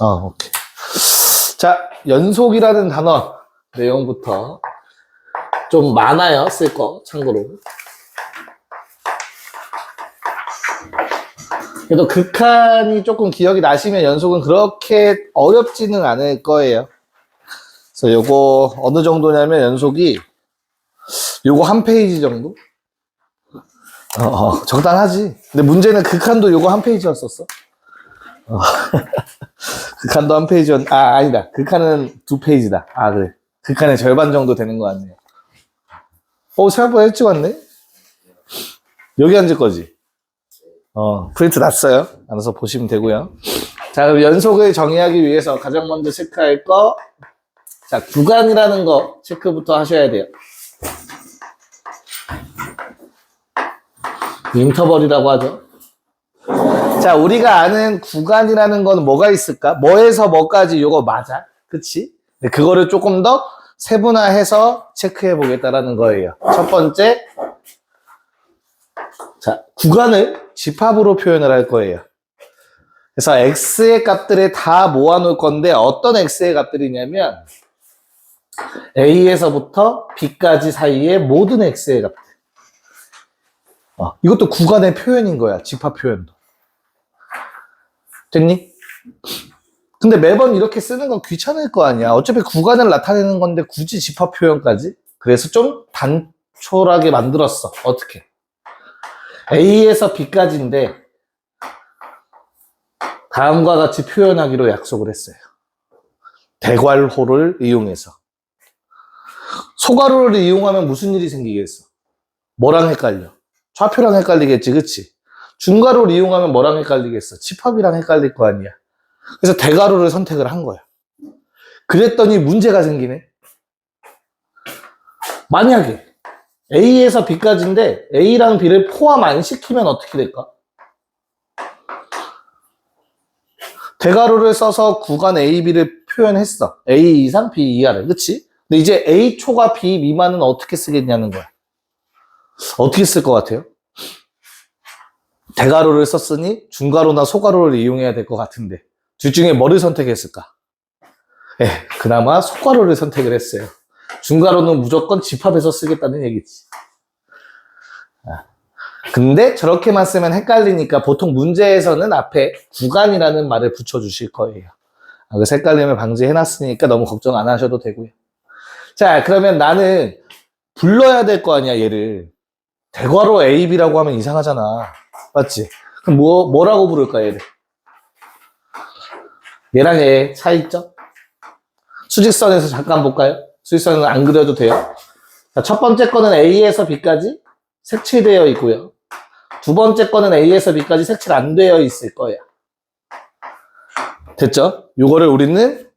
오케이. 자, 연속이라는 단어 내용부터 좀 많아요. 쓸 거, 참고로. 그래도 극한이 조금 기억이 나시면 연속은 그렇게 어렵지는 않을 거예요. 그래서 요거 어느 정도냐면 연속이 요거 한 페이지 정도? 적당하지. 근데 문제는 극한도 요거 한 페이지였었어. 극한도 한 페이지였, 아니다. 극한은 두 페이지다. 그래. 극한의 절반 정도 되는 거 같네요. 생각보다 일찍 왔네? 여기 앉을 거지? 프린트 났어요. 알아서 보시면 되고요. 자, 그럼 연속을 정의하기 위해서 가장 먼저 체크할 거, 자, 구간이라는 거 체크부터 하셔야 돼요. 인터벌이라고 하죠. 자, 우리가 아는 구간이라는 건 뭐가 있을까? 뭐에서 뭐까지 요거 맞아. 그치? 그거를 조금 더 세분화해서 체크해 보겠다라는 거예요. 첫 번째, 자, 구간을 집합으로 표현을 할 거예요. 그래서 x의 값들을 다 모아놓을 건데 어떤 x의 값들이냐면 a에서부터 b까지 사이의 모든 x의 값들. 이것도 구간의 표현인 거야. 집합 표현도. 됐니? 근데 매번 이렇게 쓰는 건 귀찮을 거 아니야. 어차피 구간을 나타내는 건데 굳이 집합 표현까지? 그래서 좀 단촐하게 만들었어. 어떻게? A에서 B까지인데 다음과 같이 표현하기로 약속을 했어요. 대괄호를 이용해서. 소괄호를 이용하면 무슨 일이 생기겠어? 뭐랑 헷갈려? 좌표랑 헷갈리겠지, 그치? 중괄호를 이용하면 뭐랑 헷갈리겠어? 집합이랑 헷갈릴 거 아니야. 그래서 대괄호를 선택을 한 거야. 그랬더니 문제가 생기네. 만약에 A에서 B까지인데 A랑 B를 포함 안 시키면 어떻게 될까? 대괄호를 써서 구간 A, B를 표현했어. A 이상, B 이하를. 그치? 근데 이제 A 초과 B 미만은 어떻게 쓰겠냐는 거야. 어떻게 쓸 것 같아요? 대괄호를 썼으니 중괄호나 소괄호를 이용해야 될 것 같은데 둘 중에 뭐를 선택했을까? 그나마 소괄호를 선택을 했어요. 중괄호는 무조건 집합해서 쓰겠다는 얘기지. 근데 저렇게만 쓰면 헷갈리니까 보통 문제에서는 앞에 구간이라는 말을 붙여주실 거예요. 그래서 헷갈림을 방지해놨으니까 너무 걱정 안 하셔도 되고요. 자, 그러면 나는 불러야 될 거 아니야, 얘를. 대괄호 A, B라고 하면 이상하잖아. 맞지? 그럼 뭐라고 부를까, 얘를? 얘랑 얘 차이점? 수직선에서 잠깐 볼까요? 수직선은 안 그려도 돼요. 자, 첫 번째 거는 A에서 B까지 색칠되어 있고요. 두 번째 거는 A에서 B까지 색칠 안 되어 있을 거예요. 됐죠? 요거를 우리는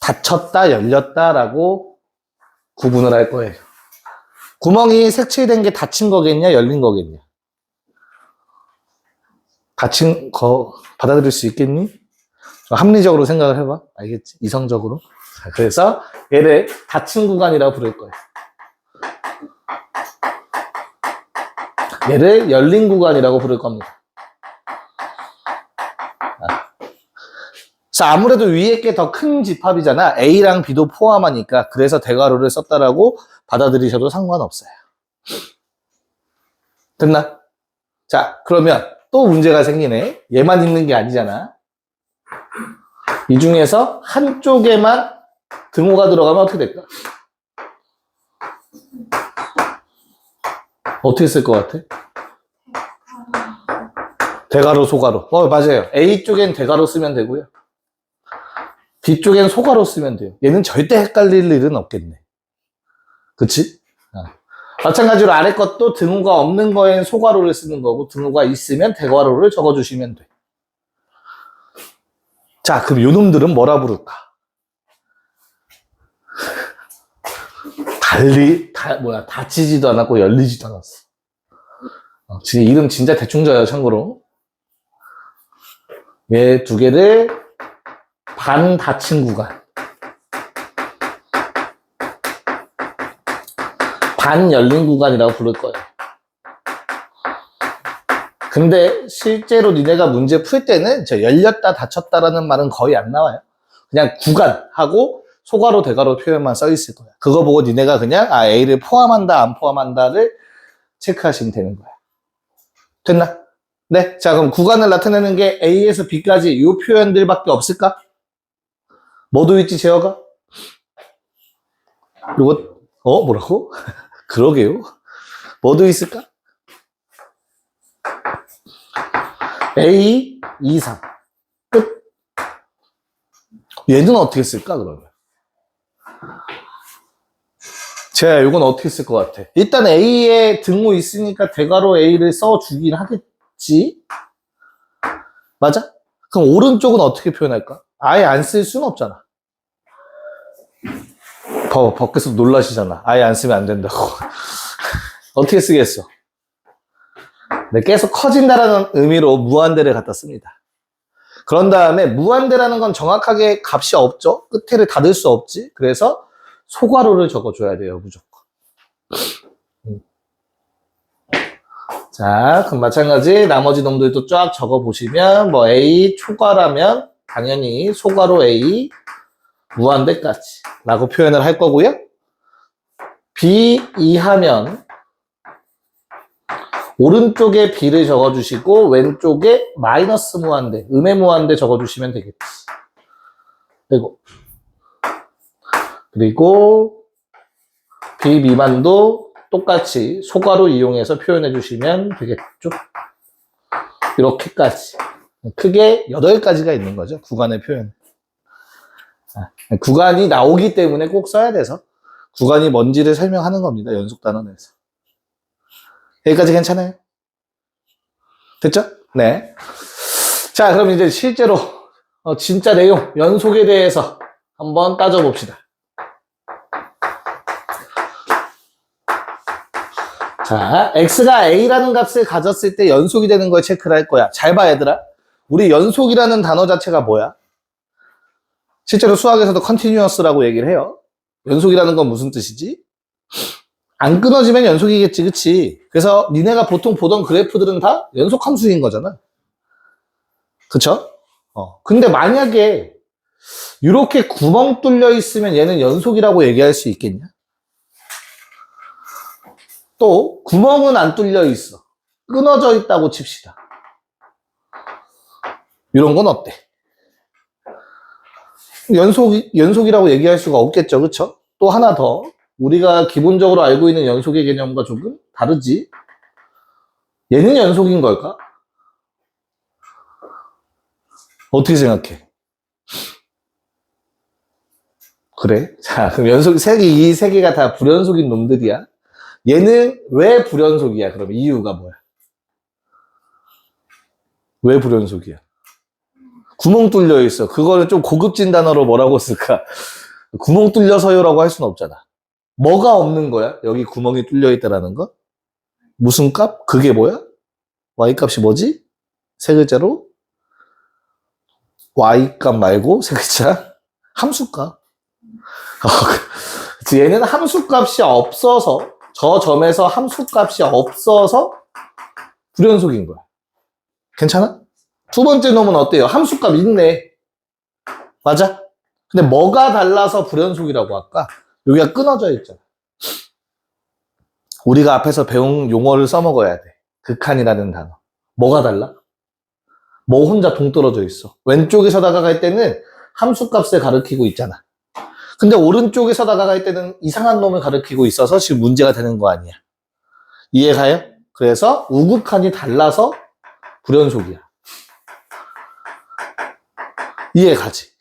닫혔다, 열렸다라고 구분을 할 거예요. 구멍이 색칠된 게 닫힌 거겠냐, 열린 거겠냐? 닫힌 거 받아들일 수 있겠니? 합리적으로 생각을 해봐. 알겠지? 이성적으로. 자, 그래서 얘를 닫힌 구간이라고 부를 거예요. 얘를 열린 구간이라고 부를 겁니다. 그래서 아무래도 위에 게 더 큰 집합이잖아. A랑 B도 포함하니까. 그래서 대괄호를 썼다라고 받아들이셔도 상관없어요. 됐나? 자, 그러면 또 문제가 생기네. 얘만 있는 게 아니잖아. 이 중에서 한쪽에만 등호가 들어가면 어떻게 될까? 어떻게 쓸 것 같아? 대괄호, 소괄호. 맞아요. A 쪽엔 대괄호 쓰면 되고요. B 쪽엔 소괄호 쓰면 돼요. 얘는 절대 헷갈릴 일은 없겠네. 그치? 마찬가지로 아래 것도 등호가 없는 거엔 소괄호를 쓰는 거고 등호가 있으면 대괄호를 적어주시면 돼. 자, 그럼 요놈들은 뭐라 부를까? 닫히지도 않았고 열리지도 않았어. 이름 진짜 대충 져요, 참고로. 얘 두 개를 반 닫힌 구간, 반 열린 구간이라고 부를 거예요. 근데 실제로 니네가 문제 풀 때는 저 열렸다 닫혔다라는 말은 거의 안 나와요. 그냥 구간하고 소괄호 대괄호 표현만 써 있을 거야. 그거 보고 니네가 그냥 A를 포함한다 안 포함한다를 체크하시면 되는 거야. 됐나? 네. 자, 그럼 구간을 나타내는 게 A에서 B까지 이 표현들밖에 없을까? 뭐도 있지, 제어가? 이거, 뭐라고? 그러게요. 뭐도 있을까? A, 2, 3. 끝. 얘는 어떻게 쓸까, 그러면? 제가 이건 어떻게 쓸 것 같아? 일단 A에 등호 있으니까 대괄호 A를 써주긴 하겠지? 맞아? 그럼 오른쪽은 어떻게 표현할까? 아예 안 쓸 수는 없잖아. 밖에서 놀라시잖아. 아예 안 쓰면 안 된다고. 어떻게 쓰겠어? 네, 계속 커진다라는 의미로 무한대를 갖다 씁니다. 그런 다음에 무한대라는 건 정확하게 값이 없죠? 끝에를 닫을 수 없지? 그래서 소괄호를 적어줘야 돼요, 무조건. 자, 그럼 마찬가지 나머지 놈들도 쫙 적어보시면 뭐 A 초괄하면 당연히 소괄호 A 무한대까지 라고 표현을 할 거고요. B 이하면 오른쪽에 B를 적어주시고 왼쪽에 마이너스 무한대, 음의 무한대 적어주시면 되겠지. 그리고 B 미만도 똑같이 소괄호 이용해서 표현해 주시면 되겠죠. 이렇게까지. 크게 8가지가 있는 거죠. 구간의 표현. 구간이 나오기 때문에 꼭 써야 돼서 구간이 뭔지를 설명하는 겁니다. 연속 단원에서. 여기까지 괜찮아요? 됐죠? 네. 자, 그럼 이제 실제로 진짜 내용, 연속에 대해서 한번 따져봅시다. 자, x가 a라는 값을 가졌을 때 연속이 되는 걸 체크를 할 거야. 잘 봐, 얘들아. 우리 연속이라는 단어 자체가 뭐야? 실제로 수학에서도 continuous라고 얘기를 해요. 연속이라는 건 무슨 뜻이지? 안 끊어지면 연속이겠지, 그치? 그래서 니네가 보통 보던 그래프들은 다 연속 함수인 거잖아. 그쵸? 근데 만약에 이렇게 구멍 뚫려 있으면 얘는 연속이라고 얘기할 수 있겠냐? 또 구멍은 안 뚫려 있어. 끊어져 있다고 칩시다. 이런 건 어때? 연속이라고 얘기할 수가 없겠죠, 그쵸? 또 하나 더. 우리가 기본적으로 알고 있는 연속의 개념과 조금 다르지? 얘는 연속인 걸까? 어떻게 생각해? 그래? 자, 그럼 이 세 개가 다 불연속인 놈들이야. 얘는 왜 불연속이야? 그럼 이유가 뭐야? 왜 불연속이야? 구멍 뚫려 있어. 그거를 좀 고급진 단어로 뭐라고 쓸까? 구멍 뚫려서요라고 할 수는 없잖아. 뭐가 없는 거야? 여기 구멍이 뚫려 있다라는 거? 무슨 값? 그게 뭐야? y 값이 뭐지? 세 글자로? y 값 말고 세 글자? 함수 값. 얘는 함수 값이 없어서, 저 점에서 함수 값이 없어서 불연속인 거야. 괜찮아? 두 번째 놈은 어때요? 함수 값 있네. 맞아? 근데 뭐가 달라서 불연속이라고 할까? 여기가 끊어져 있잖아. 우리가 앞에서 배운 용어를 써먹어야 돼. 극한이라는 단어. 뭐가 달라? 뭐 혼자 동떨어져 있어. 왼쪽에서 다가갈 때는 함수 값을 가리키고 있잖아. 근데 오른쪽에서 다가갈 때는 이상한 놈을 가리키고 있어서 지금 문제가 되는 거 아니야. 이해가요? 그래서 우극한이 달라서 불연속이야. 이해가지?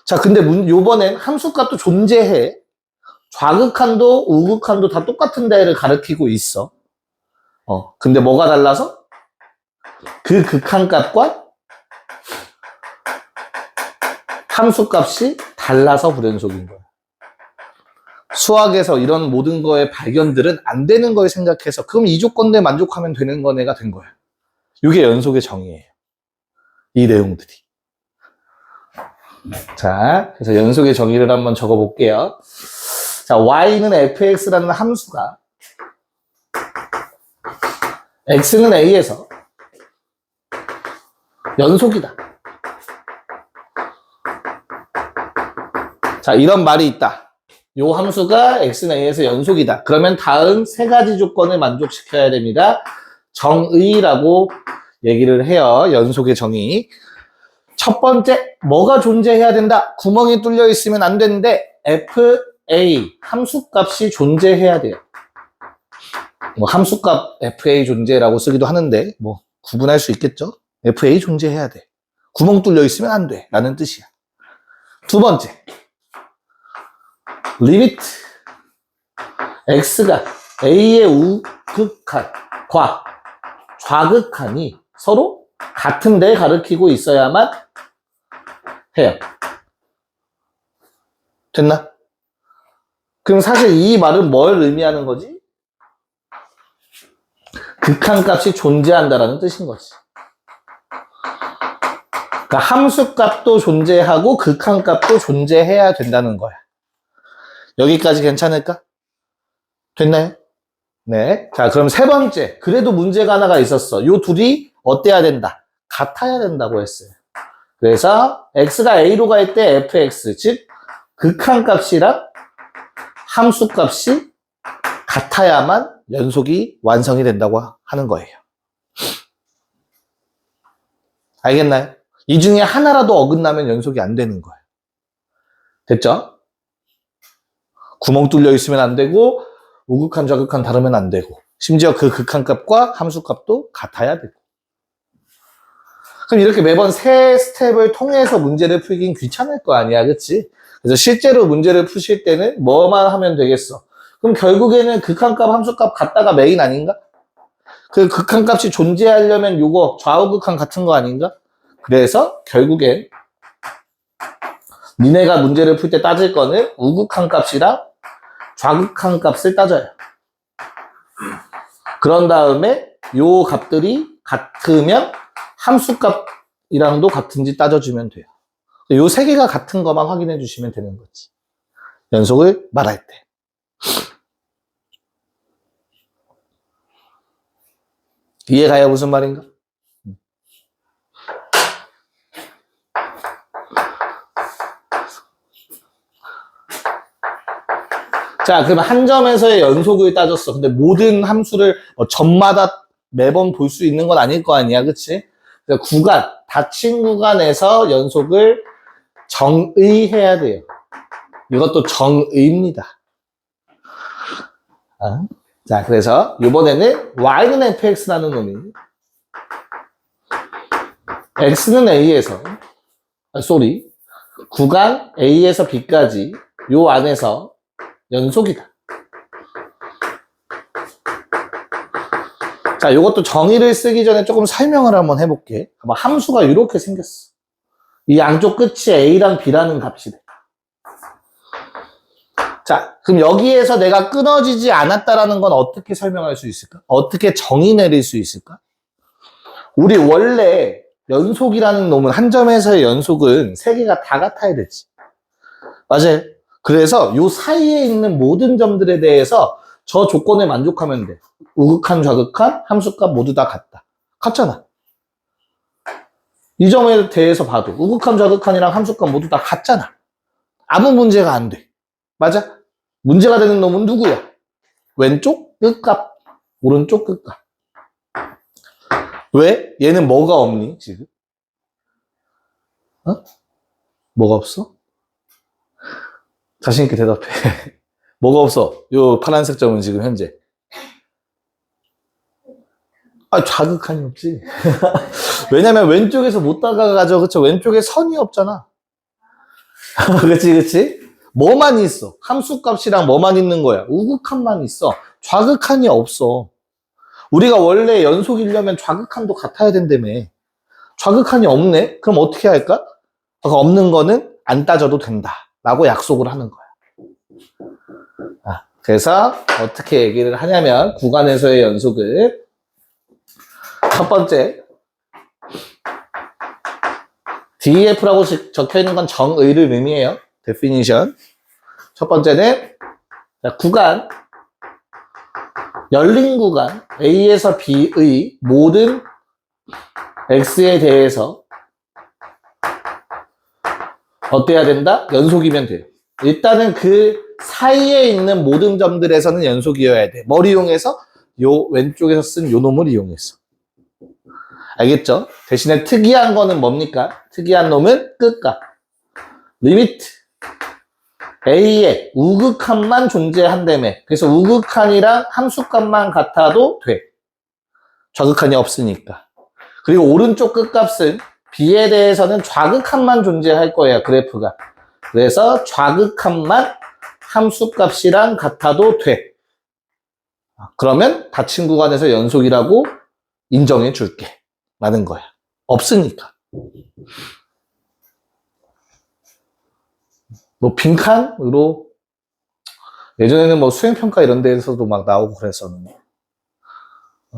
자, 근데 요번엔 함수값도 존재해. 좌극한도 우극한도 다 똑같은 데를 가리키고 있어. 근데 뭐가 달라서? 그 극한값과 함수값이 달라서 불연속인 거야. 수학에서 이런 모든 거의 발견들은 안 되는 걸 생각해서 그럼 이 조건에 만족하면 되는 거네가 된 거야. 이게 연속의 정의예요. 이 내용들이. 자, 그래서 연속의 정의를 한번 적어볼게요. 자, y는 fx라는 함수가 x는 a에서 연속이다. 자, 이런 말이 있다. 요 함수가 x는 a에서 연속이다. 그러면 다음 세 가지 조건을 만족시켜야 됩니다. 정의라고 얘기를 해요. 연속의 정의. 첫 번째, 뭐가 존재해야 된다? 구멍이 뚫려 있으면 안 되는데 fa, 함수값이 존재해야 돼요. 뭐 함수값 fa 존재라고 쓰기도 하는데 뭐 구분할 수 있겠죠? fa 존재해야 돼. 구멍 뚫려 있으면 안 돼. 라는 뜻이야. 두 번째, 리미트 x가 a의 우극한과 좌극한이 서로 같은 데 가리키고 있어야만 해요. 됐나? 그럼 사실 이 말은 뭘 의미하는 거지? 극한값이 존재한다라는 뜻인 거지. 그러니까 함수값도 존재하고 극한값도 존재해야 된다는 거야. 여기까지 괜찮을까? 됐나요? 네. 자, 그럼 세 번째. 그래도 문제가 하나가 있었어. 요 둘이 어때야 된다? 같아야 된다고 했어요. 그래서 x가 a로 갈 때 fx, 즉 극한값이랑 함수값이 같아야만 연속이 완성이 된다고 하는 거예요. 알겠나요? 이 중에 하나라도 어긋나면 연속이 안 되는 거예요. 됐죠? 구멍 뚫려 있으면 안 되고 우극한 좌극한 다르면 안 되고 심지어 그 극한값과 함수값도 같아야 되고. 그럼 이렇게 매번 세 스텝을 통해서 문제를 풀긴 귀찮을 거 아니야, 그치? 그래서 실제로 문제를 푸실 때는 뭐만 하면 되겠어? 그럼 결국에는 극한값, 함수값 같다가 메인 아닌가? 그 극한값이 존재하려면 요거 좌우극한 같은 거 아닌가? 그래서 결국엔 니네가 문제를 풀 때 따질 거는 우극한 값이랑 좌극한 값을 따져요. 그런 다음에 요 값들이 같으면 함수값이랑도 같은지 따져주면 돼요. 요 세 개가 같은 것만 확인해 주시면 되는 거지. 연속을 말할 때. 이해가요? 무슨 말인가? 자, 그럼 한 점에서의 연속을 따졌어. 근데 모든 함수를 점마다 매번 볼 수 있는 건 아닐 거 아니야, 그치? 그러니까 구간, 닫힌 구간에서 연속을 정의해야 돼요. 이것도 정의입니다. 자, 그래서 이번에는 y는 fx라는 놈이 x는 a에서 구간 a에서 b까지 요 안에서 연속이다. 자, 이것도 정의를 쓰기 전에 조금 설명을 한번 해볼게. 함수가 이렇게 생겼어. 이 양쪽 끝이 a랑 b라는 값이 돼. 자, 그럼 여기에서 내가 끊어지지 않았다라는 건 어떻게 설명할 수 있을까? 어떻게 정의 내릴 수 있을까? 우리 원래 연속이라는 놈은 한 점에서의 연속은 세 개가 다 같아야 되지. 맞아요. 그래서 요 사이에 있는 모든 점들에 대해서 저 조건에 만족하면 돼. 우극한, 좌극한, 함수값 모두 다 같다. 같잖아. 이 점에 대해서 봐도 우극한, 좌극한이랑 함수값 모두 다 같잖아. 아무 문제가 안 돼. 맞아? 문제가 되는 놈은 누구야? 왼쪽 끝값, 오른쪽 끝값. 왜? 얘는 뭐가 없니, 지금? 뭐가 없어? 자신있게 대답해. 뭐가 없어? 요 파란색 점은 지금 현재. 좌극한이 없지. 왜냐면 왼쪽에서 못 다가가죠. 그쵸? 왼쪽에 선이 없잖아. 그치? 뭐만 있어? 함수값이랑 뭐만 있는 거야? 우극한만 있어. 좌극한이 없어. 우리가 원래 연속이려면 좌극한도 같아야 된다며. 좌극한이 없네? 그럼 어떻게 할까? 없는 거는 안 따져도 된다. 라고 약속을 하는 거야. 그래서 어떻게 얘기를 하냐면 구간에서의 연속을 첫 번째 DEF라고 적혀있는 건 정의를 의미해요. definition. 첫 번째는 구간, 열린 구간 A에서 B의 모든 X에 대해서 어때야 된다? 연속이면 돼요. 일단은 그 사이에 있는 모든 점들에서는 연속이어야 돼. 뭘 이용해서? 요 왼쪽에서 쓴 요 놈을 이용해서. 알겠죠? 대신에 특이한 거는 뭡니까? 특이한 놈은 끝값. 리미트. A에 우극한만 존재한다며. 그래서 우극한이랑 함수값만 같아도 돼. 좌극한이 없으니까. 그리고 오른쪽 끝값은 B에 대해서는 좌극한만 존재할 거예요. 그래프가. 그래서 좌극한만 함수값이랑 같아도 돼. 그러면 닫힌 구간에서 연속이라고 인정해 줄게. 라는 거야. 없으니까. 뭐 빈칸으로 예전에는 뭐 수행평가 이런 데에서도 막 나오고 그랬었는데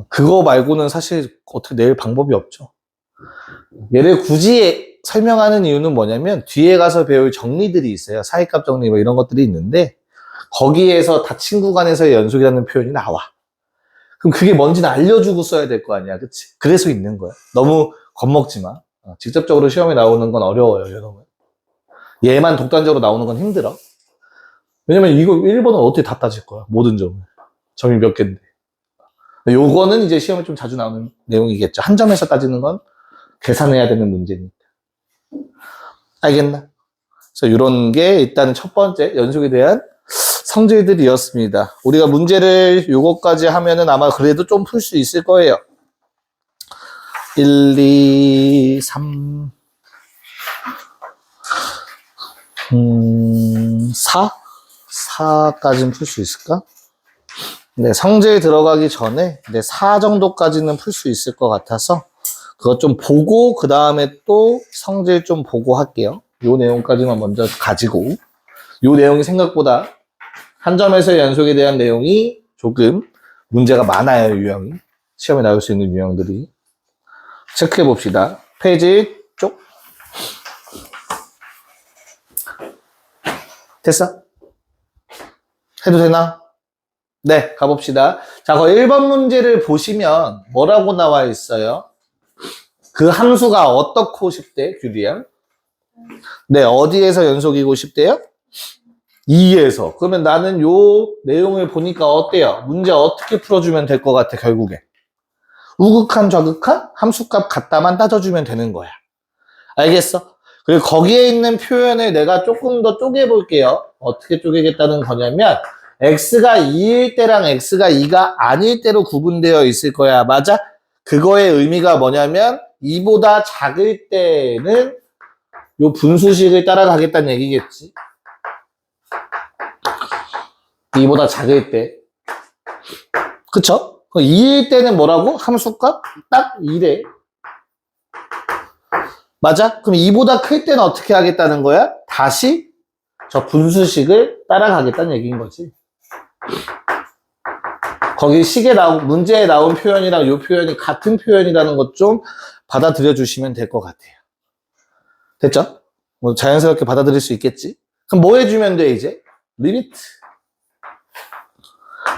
그거 말고는 사실 어떻게 낼 방법이 없죠. 얘를 굳이 설명하는 이유는 뭐냐면 뒤에 가서 배울 정리들이 있어요. 사이값 정리 뭐 이런 것들이 있는데 거기에서 닫힌 구간에서의 연속이라는 표현이 나와. 그럼 그게 뭔지는 알려주고 써야 될 거 아니야. 그치? 그래서 있는 거야. 너무 겁먹지 마. 직접적으로 시험에 나오는 건 어려워요. 여러분. 얘만 독단적으로 나오는 건 힘들어. 왜냐면 이거 1번은 어떻게 다 따질 거야. 모든 점을. 점이 몇 개인데. 요거는 이제 시험에 좀 자주 나오는 내용이겠죠. 한 점에서 따지는 건 계산해야 되는 문제니까. 알겠나? 그래서 이런 게 일단은 첫 번째 연속에 대한 성질들이었습니다. 우리가 문제를 요거까지 하면은 아마 그래도 좀 풀 수 있을 거예요. 1, 2, 3, 4? 4까지는 풀 수 있을까? 네, 성질 들어가기 전에 4 정도까지는 풀 수 있을 것 같아서 그것 좀 보고 그 다음에 또 성질 좀 보고 할게요. 요 내용까지만 먼저 가지고 요 내용이 생각보다 한 점에서의 연속에 대한 내용이 조금 문제가 많아요. 유형이. 시험에 나올 수 있는 유형들이. 체크해 봅시다. 페이지 쪽. 됐어? 해도 되나? 네, 가봅시다. 자, 거기 1번 문제를 보시면 뭐라고 나와 있어요? 그 함수가 어떻고 싶대, 규리야? 네, 어디에서 연속이고 싶대요? 2에서. 그러면 나는 요 내용을 보니까 어때요? 문제 어떻게 풀어주면 될 것 같아, 결국에? 우극한, 좌극한? 함수값 갖다만 따져주면 되는 거야. 알겠어? 그리고 거기에 있는 표현을 내가 조금 더 쪼개볼게요. 어떻게 쪼개겠다는 거냐면 x가 2일 때랑 x가 2가 아닐 때로 구분되어 있을 거야. 맞아? 그거의 의미가 뭐냐면 2보다 작을 때는 요 분수식을 따라가겠다는 얘기겠지. 2보다 작을 때. 그쵸? 2일 때는 뭐라고? 함수값? 딱 2래. 맞아? 그럼 2보다 클 때는 어떻게 하겠다는 거야? 다시 저 분수식을 따라가겠다는 얘기인 거지. 거기 문제에 나온 표현이랑 이 표현이 같은 표현이라는 것 좀 받아들여 주시면 될 것 같아요. 됐죠? 뭐 자연스럽게 받아들일 수 있겠지? 그럼 뭐 해주면 돼, 이제? 리미트.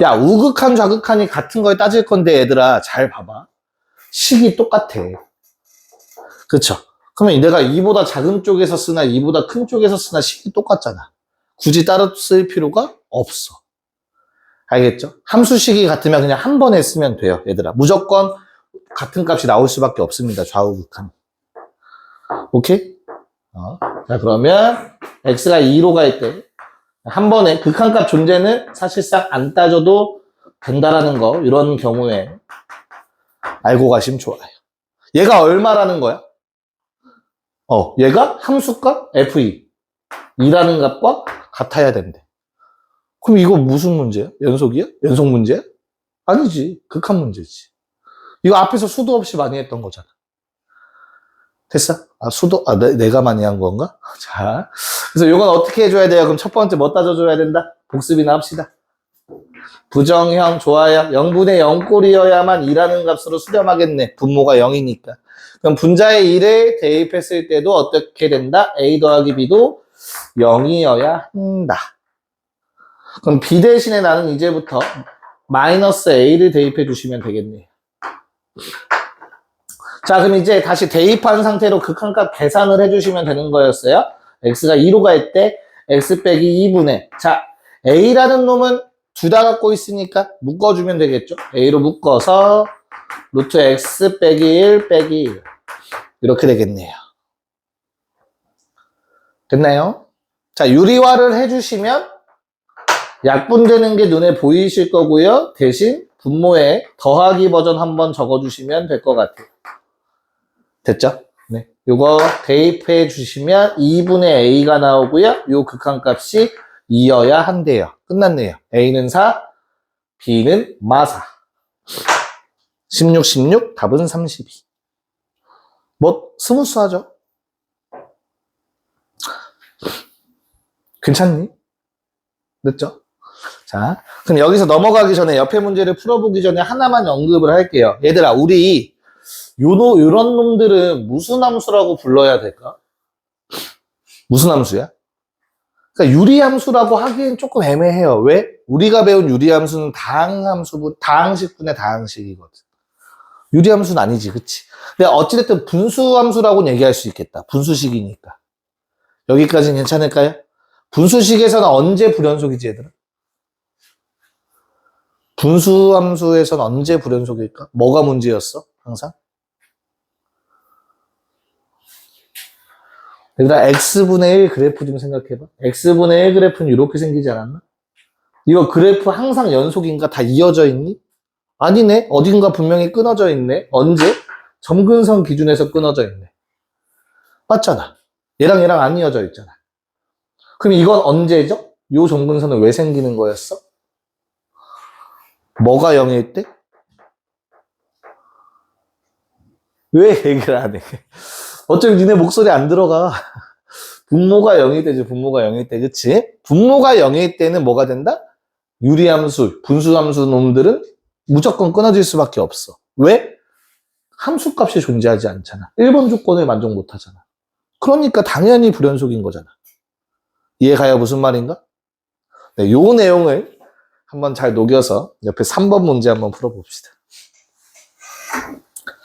야, 우극한, 좌극한이 같은 걸 따질 건데, 얘들아, 잘 봐봐. 식이 똑같아. 그쵸? 그러면 내가 2보다 작은 쪽에서 쓰나 2보다 큰 쪽에서 쓰나 식이 똑같잖아. 굳이 따로 쓸 필요가 없어. 알겠죠? 함수식이 같으면 그냥 한 번에 쓰면 돼요, 얘들아. 무조건 같은 값이 나올 수밖에 없습니다, 좌우극한. 오케이? 자, 그러면 x가 2로 갈 때 한 번에 극한값 존재는 사실상 안 따져도 된다라는 거, 이런 경우에 알고 가시면 좋아요. 얘가 얼마라는 거야? 얘가 함수값 f2 2라는 값과 같아야 된대. 그럼 이거 무슨 문제야? 연속이야? 연속 문제야? 아니지. 극한 문제지. 이거 앞에서 수도 없이 많이 했던 거잖아. 됐어? 내가 많이 한 건가? 자, 그래서 이건 어떻게 해줘야 돼요? 그럼 첫 번째 뭐 따져줘야 된다? 복습이나 합시다. 부정형 좋아요. 0분의 0꼴이어야만 2라는 값으로 수렴하겠네. 분모가 0이니까. 그럼 분자의 1을 대입했을 때도 어떻게 된다? a 더하기 b도 0이어야 한다. 그럼 b 대신에 나는 이제부터 마이너스 a를 대입해 주시면 되겠네요. 자, 그럼 이제 다시 대입한 상태로 극한값 계산을 해주시면 되는 거였어요. x가 2로 갈 때 x 빼기 2분의 자 a라는 놈은 둘 다 갖고 있으니까 묶어주면 되겠죠. a로 묶어서 루트 x 빼기 1 빼기 1 이렇게 되겠네요. 됐나요? 자, 유리화를 해주시면 약분되는 게 눈에 보이실 거고요. 대신 분모에 더하기 버전 한번 적어주시면 될 것 같아요. 됐죠? 네. 요거 대입해 주시면 2분의 a가 나오고요. 요 극한값이 2여야 한대요. 끝났네요. a는 4, b는 마사. 16, 16, 답은 32. 뭐 스무스하죠? 괜찮니? 됐죠? 자, 그럼 여기서 넘어가기 전에 옆에 문제를 풀어보기 전에 하나만 언급을 할게요. 얘들아, 우리 요런 놈들은 무슨 함수라고 불러야 될까? 무슨 함수야? 그러니까 유리함수라고 하기엔 조금 애매해요. 왜? 우리가 배운 유리함수는 다항식분의 다항식이거든. 유리함수는 아니지, 그치? 근데 어찌됐든 분수함수라고는 얘기할 수 있겠다. 분수식이니까. 여기까지는 괜찮을까요? 분수식에서는 언제 불연속이지, 얘들아? 분수함수에서는 언제 불연속일까? 뭐가 문제였어? 항상? 얘들아, x분의 1 그래프 좀 생각해봐. x분의 1 그래프는 이렇게 생기지 않았나? 이거 그래프 항상 연속인가? 다 이어져 있니? 아니네. 어딘가 분명히 끊어져 있네. 언제? 점근선 기준에서 끊어져 있네. 맞잖아. 얘랑 얘랑 안 이어져 있잖아. 그럼 이건 언제죠? 요 점근선은 왜 생기는 거였어? 뭐가 0일 때? 왜 얘기를 안 해? 어차피 니네 목소리 안 들어가. 분모가 0일 때지, 분모가 0일 때, 그치? 분모가 0일 때는 뭐가 된다? 유리함수, 분수함수 놈들은 무조건 끊어질 수밖에 없어. 왜? 함수값이 존재하지 않잖아. 1번 조건을 만족 못 하잖아. 그러니까 당연히 불연속인 거잖아. 이해가요? 무슨 말인가? 네, 요 내용을 한번 잘 녹여서 옆에 3번 문제 한번 풀어봅시다.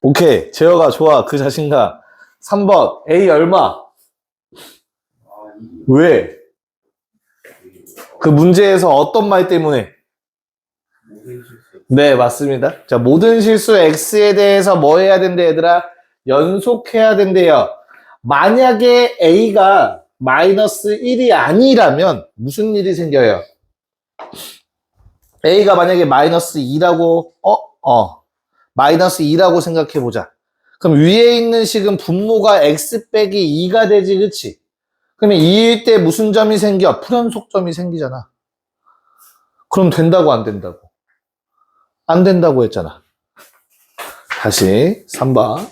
오케이. 제어가 좋아. 그 자신감. 3번. A 얼마? 왜? 그 문제에서 어떤 말 때문에? 네, 맞습니다. 자, 모든 실수 X에 대해서 뭐 해야 된대, 얘들아? 연속해야 된대요. 만약에 A가 마이너스 1이 아니라면 무슨 일이 생겨요? A가 만약에 마이너스 2라고, 마이너스 2라고 생각해보자. 그럼 위에 있는 식은 분모가 X 빼기 2가 되지, 그치? 그러면 2일 때 무슨 점이 생겨? 불연속점이 생기잖아. 그럼 된다고, 안 된다고? 안 된다고 했잖아. 다시 3번.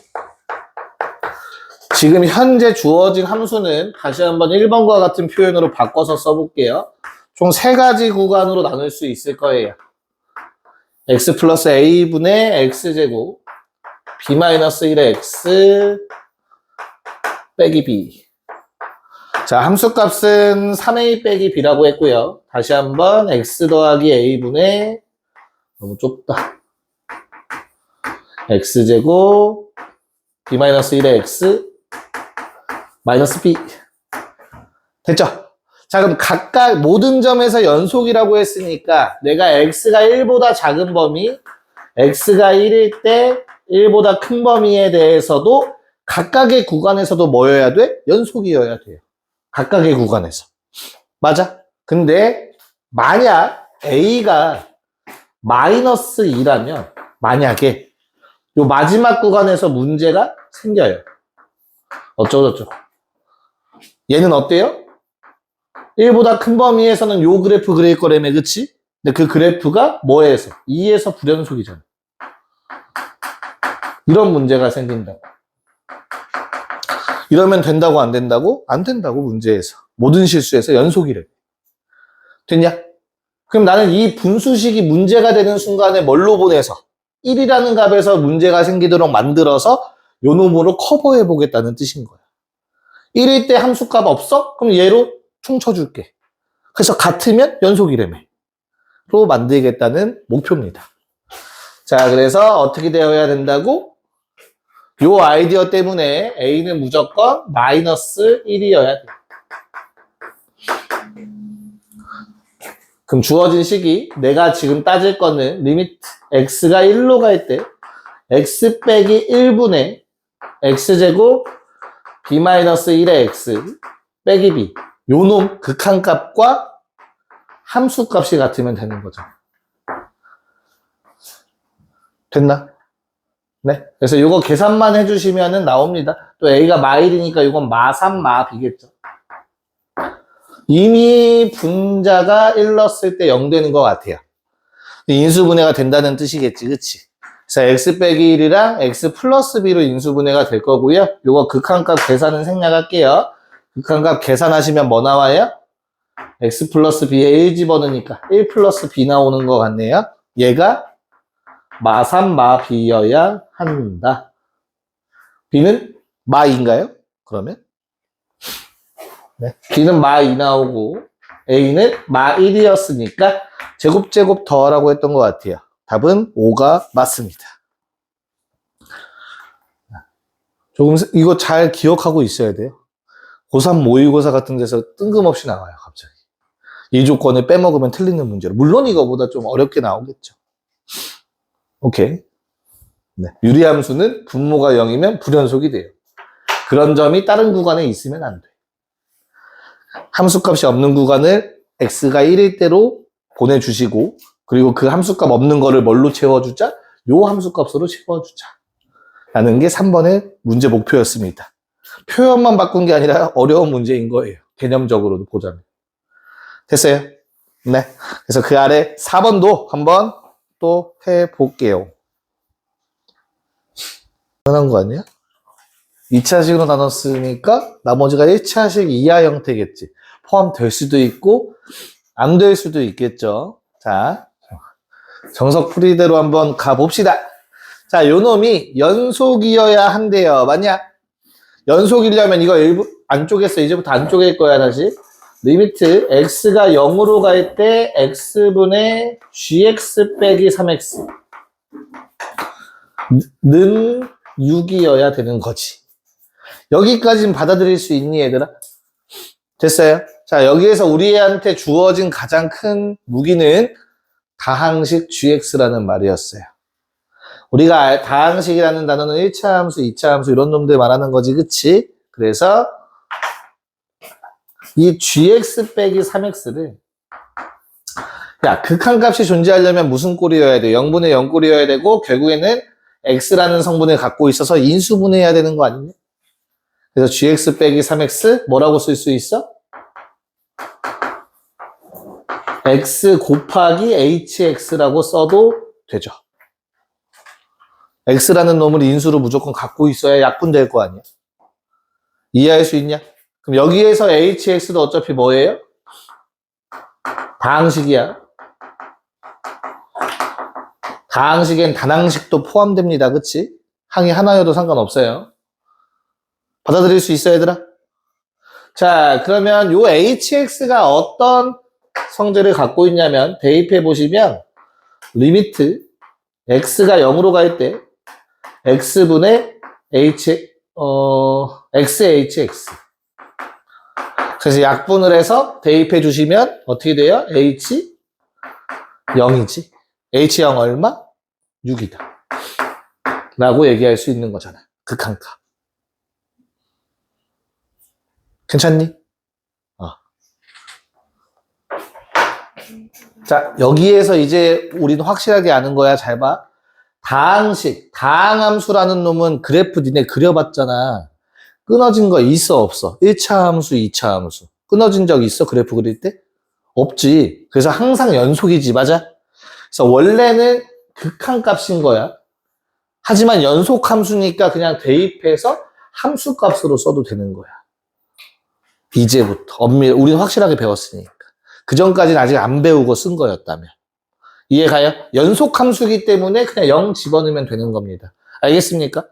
지금 현재 주어진 함수는 다시 한번 1번과 같은 표현으로 바꿔서 써볼게요. 총 3가지 구간으로 나눌 수 있을 거예요. x 플러스 a분의 x제곱 b 마이너스 1의 x 빼기 b. 자, 함수값은 3a 빼기 b라고 했고요. 다시 한번 x 더하기 a분의 너무 좁다. x제곱 b 마이너스 1의 x 마이너스 b. 됐죠? 자, 그럼 각각 모든 점에서 연속이라고 했으니까 내가 x가 1보다 작은 범위, x가 1일 때 1보다 큰 범위에 대해서도 각각의 구간에서도 뭐여야 돼? 연속이어야 돼요. 각각의 구간에서. 맞아? 근데 만약 a가 마이너스 2라면 만약에 요 마지막 구간에서 문제가 생겨요. 어쩌고저쩌고. 얘는 어때요? 1보다 큰 범위에서는 요 그래프 그릴 거라며, 그치? 근데 그 그래프가 뭐에서? 2에서 불연속이잖아. 이런 문제가 생긴다고. 이러면 된다고, 안 된다고? 안 된다고, 문제에서. 모든 실수에서 연속이래. 됐냐? 그럼 나는 이 분수식이 문제가 되는 순간에 뭘로 보내서? 1이라는 값에서 문제가 생기도록 만들어서 요 놈으로 커버해 보겠다는 뜻인 거야. 1일 때 함수값 없어? 그럼 얘로 퉁쳐줄게. 그래서 같으면 연속이래매. 로 만들겠다는 목표입니다. 자, 그래서 어떻게 되어야 된다고? 요 아이디어 때문에 A는 무조건 마이너스 1이어야 돼. 그럼 주어진 식이 내가 지금 따질 거는 리미트 x가 1로 갈 때 x 빼기 1분의 x제곱 b-1의 x 빼기 b 요 놈 극한값과 함수값이 같으면 되는 거죠. 됐나? 네. 그래서 요거 계산만 해주시면은 나옵니다. 또 a가 마1이니까 요건 마3, 마2겠죠. 이미 분자가 1 넣었을 때 0 되는 것 같아요. 인수분해가 된다는 뜻이겠지, 그치? 그래서 x 빼기 1이랑 x 플러스 b로 인수분해가 될 거고요. 요거 극한값 계산은 생략할게요. 극한값 계산하시면 뭐 나와요? x 플러스 b에 1 집어넣으니까 1 플러스 b 나오는 것 같네요. 얘가 마3, 마2여야 한다. b는 마2인가요? 그러면? 네. b는 마2 나오고 a는 마1이었으니까 제곱 더라고 했던 것 같아요. 답은 5가 맞습니다. 조금 이거 잘 기억하고 있어야 돼요. 고3 모의고사 같은 데서 뜬금없이 나와요, 갑자기. 이 조건을 빼먹으면 틀리는 문제로. 물론 이거보다 좀 어렵게 나오겠죠. 오케이. 네. 유리함수는 분모가 0이면 불연속이 돼요. 그런 점이 다른 구간에 있으면 안 돼. 함수값이 없는 구간을 x가 1일 때로 보내주시고 그리고 그 함수값 없는 거를 뭘로 채워주자? 요 함수값으로 채워주자. 라는 게 3번의 문제 목표였습니다. 표현만 바꾼 게 아니라 어려운 문제인 거예요. 개념적으로도 보자면. 됐어요? 네. 그래서 그 아래 4번도 한번 또 해볼게요. 당연한 거 아니야? 2차식으로 나눴으니까 나머지가 1차식 이하 형태겠지. 포함될 수도 있고 안 될 수도 있겠죠. 자, 정석풀이대로 한번 가봅시다. 자, 요 놈이 연속이어야 한대요. 맞냐? 연속이려면 이거 일부 안쪽에서 이제부터 안쪽일 거야. 다시 리미트 x가 0으로 갈 때 x분의 gx 빼기 3x 는 6이어야 되는 거지. 여기까지는 받아들일 수 있니 얘들아? 됐어요? 자, 여기에서 우리한테 주어진 가장 큰 무기는 다항식 gx라는 말이었어요. 우리가 다항식이라는 단어는 1차 함수, 2차 함수 이런 놈들 말하는 거지, 그치? 그래서 이 gx 빼기 3x를 야, 극한값이 존재하려면 무슨 꼴이어야 돼? 0분의 0 꼴이어야 되고 결국에는 x라는 성분을 갖고 있어서 인수분해해야 되는 거 아니냐? 그래서 gx 빼기 3x 뭐라고 쓸 수 있어? x 곱하기 hx라고 써도 되죠. x라는 놈을 인수로 무조건 갖고 있어야 약분될 거 아니야. 이해할 수 있냐? 그럼 여기에서 hx도 어차피 뭐예요? 다항식이야. 다항식엔 단항식도 포함됩니다. 그치? 항이 하나여도 상관없어요. 받아들일 수 있어 얘들아? 자, 그러면 요 hx가 어떤 성질을 갖고 있냐면 대입해 보시면 리미트 x가 0으로 갈 때 x분의 xhx 그래서 약분을 해서 대입해 주시면 어떻게 돼요? h 0이지. h0 얼마? 6이다. 라고 얘기할 수 있는 거잖아. 극한값. 괜찮니? 자, 여기에서 이제 우리는 확실하게 아는 거야. 잘 봐. 다항식, 다항함수라는 놈은 그래프 니네 그려봤잖아. 끊어진 거 있어, 없어? 1차 함수, 2차 함수. 끊어진 적 있어? 그래프 그릴 때? 없지. 그래서 항상 연속이지, 맞아? 그래서 원래는 극한값인 거야. 하지만 연속 함수니까 그냥 대입해서 함수 값으로 써도 되는 거야. 이제부터. 우리는 확실하게 배웠으니까. 그 전까지는 아직 안 배우고 쓴 거였다면. 이해가요? 연속 함수기 때문에 그냥 0 집어넣으면 되는 겁니다. 알겠습니까?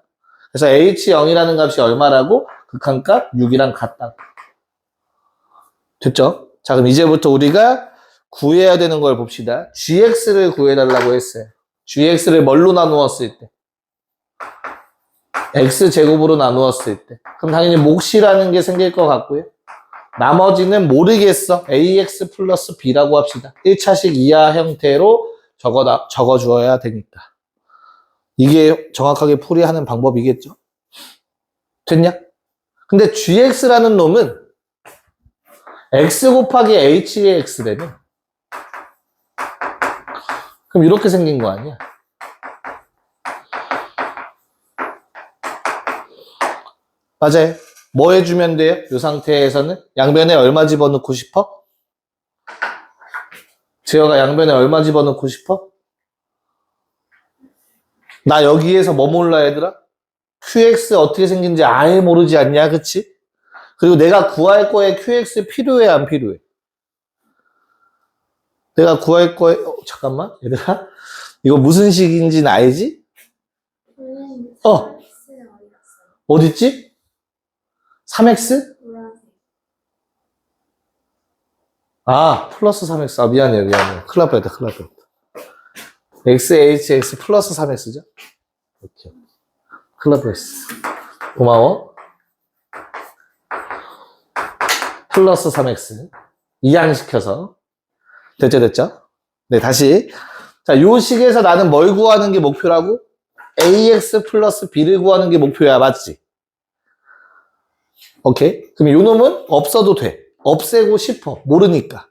그래서 h0이라는 값이 얼마라고? 극한값 6이랑 같다고. 됐죠? 자, 그럼 이제부터 우리가 구해야 되는 걸 봅시다. gx를 구해달라고 했어요. gx를 뭘로 나누었을 때? x제곱으로 나누었을 때. 그럼 당연히 몫이라는 게 생길 것 같고요. 나머지는 모르겠어. ax 플러스 b라고 합시다. 1차식 이하 형태로 적어주어야 되니까. 이게 정확하게 풀이하는 방법이겠죠? 됐냐? 근데 gx라는 놈은 x 곱하기 h의 x되면 그럼 이렇게 생긴 거 아니야? 맞아요. 뭐 해주면 돼요? 이 상태에서는 양변에 얼마 집어넣고 싶어? 재혁아 양변에 얼마 집어넣고 싶어? 나 여기에서 뭐 몰라 얘들아? QX 어떻게 생긴지 아예 모르지 않냐 그치? 그리고 내가 구할 거에 QX 필요해 안 필요해? 내가 구할 거에 잠깐만 얘들아 이거 무슨 식인지는 알지? 어딨지? 3x? 아 플러스 3x 아 미안해요 큰일 날 뻔했다 xhx 플러스 3x죠? 오케이 큰일 날 뻔했어 고마워 플러스 3x 이항시켜서 됐죠? 네 다시 자 요 식에서 나는 뭘 구하는 게 목표라고? ax 플러스 b를 구하는 게 목표야 맞지? 오케이 그럼 요 놈은 없어도 돼 없애고 싶어 모르니까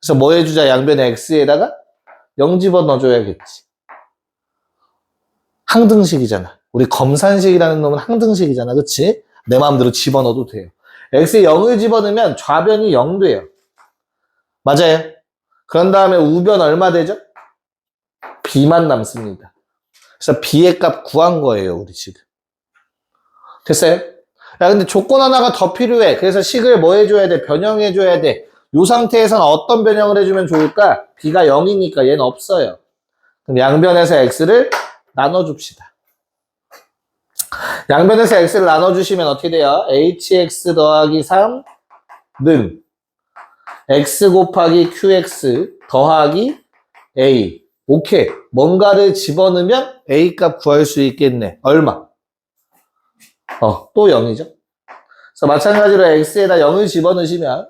그래서 뭐 해주자 양변에 x에다가 0 집어넣어줘야겠지 항등식이잖아 우리 검산식이라는 놈은 항등식이잖아 그치? 내 마음대로 집어넣어도 돼요 x에 0을 집어넣으면 좌변이 0 돼요 맞아요 그런 다음에 우변 얼마 되죠? b만 남습니다 그래서 b의 값 구한 거예요 우리 지금 됐어요? 야 근데 조건 하나가 더 필요해 그래서 식을 뭐 해줘야 돼? 변형해줘야 돼 이 상태에서는 어떤 변형을 해주면 좋을까? b가 0이니까 얘는 없어요 그럼 양변에서 x를 나눠줍시다 양변에서 x를 나눠주시면 어떻게 돼요? hx 더하기 3 는 x 곱하기 qx 더하기 a 오케이 뭔가를 집어넣으면 a 값 구할 수 있겠네 얼마? 또 0이죠 그래서 마찬가지로 x에다 0을 집어넣으시면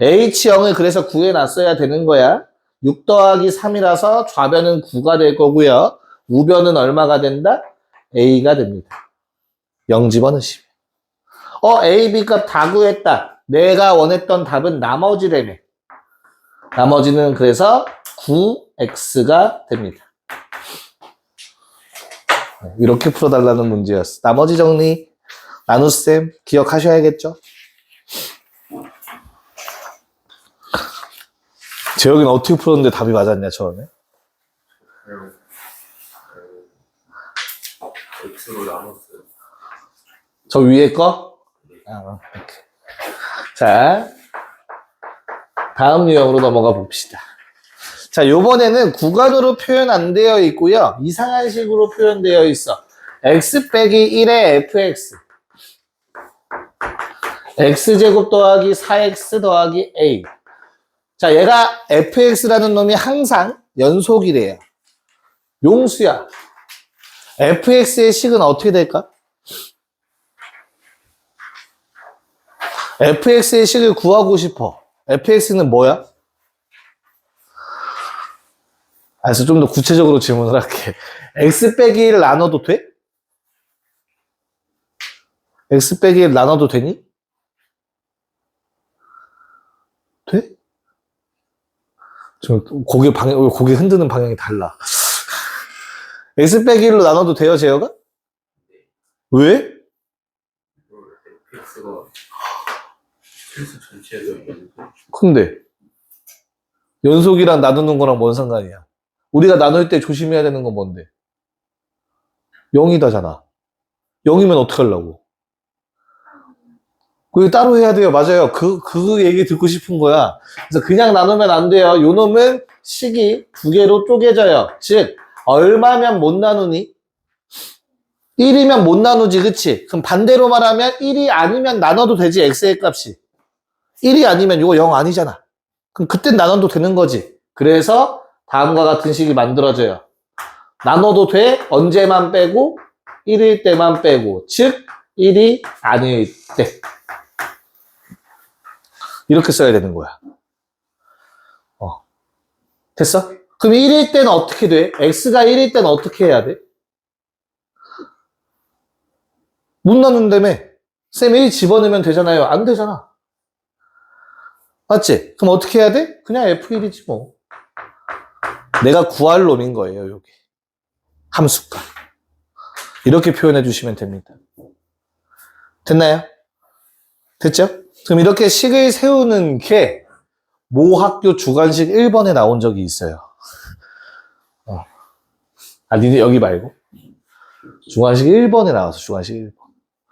h0을 그래서 구해놨어야 되는 거야 6 더하기 3이라서 좌변은 9가 될 거고요 우변은 얼마가 된다? a가 됩니다 0 집어넣으시면 a, b 값 다 구했다 내가 원했던 답은 나머지라며 나머지는 그래서 9x가 됩니다 이렇게 풀어달라는 문제였어 나머지 정리 나눗셈 기억하셔야겠죠 재혁이는 어떻게 풀었는데 답이 맞았냐 처음에? X로 나눴어요. 저 위에 거? 이렇게. 자, 다음 유형으로 넘어가 봅시다. 자, 요번에는 구간으로 표현 안 되어 있고요. 이상한 식으로 표현되어 있어. x 빼기 1의 fx. x제곱 더하기 4x 더하기 a. 자, 얘가 fx라는 놈이 항상 연속이래요. 용수야. fx의 식은 어떻게 될까? fx의 식을 구하고 싶어. fx는 뭐야? 그래서 좀 더 구체적으로 질문을 할게. x 빼기 1 나눠도 돼? x 빼기 1 나눠도 되니? 돼? 지금 고개 흔드는 방향이 달라. x 빼기 1로 나눠도 돼요, 재혁아? 왜? X가 필수 전체에서 연속. 근데 연속이랑 나누는 거랑 뭔 상관이야? 우리가 나눌 때 조심해야 되는 건 뭔데? 0이다잖아. 0이면 어떡하려고? 그거 따로 해야 돼요. 맞아요. 그 얘기 듣고 싶은 거야. 그래서 그냥 나누면 안 돼요. 요 놈은 식이 두 개로 쪼개져요. 즉, 얼마면 못 나누니? 1이면 못 나누지, 그치? 그럼 반대로 말하면 1이 아니면 나눠도 되지, x의 값이. 1이 아니면 이거 0 아니잖아. 그럼 그땐 나눠도 되는 거지. 그래서 다음과 같은 식이 만들어져요. 나눠도 돼? 언제만 빼고? 1일 때만 빼고. 즉, 1이 아닐 때. 이렇게 써야 되는 거야. 됐어? 그럼 1일 때는 어떻게 돼? x가 1일 때는 어떻게 해야 돼? 못 나눈다며. 쌤 1 집어넣으면 되잖아요. 안 되잖아. 맞지? 그럼 어떻게 해야 돼? 그냥 F1이지 뭐. 내가 구할 놈인 거예요, 여기. 함수가. 이렇게 표현해 주시면 됩니다. 됐나요? 됐죠? 그럼 이렇게 식을 세우는 게 모 학교 주관식 1번에 나온 적이 있어요. 니네 여기 말고. 주관식 1번에 나와서 주관식 1번.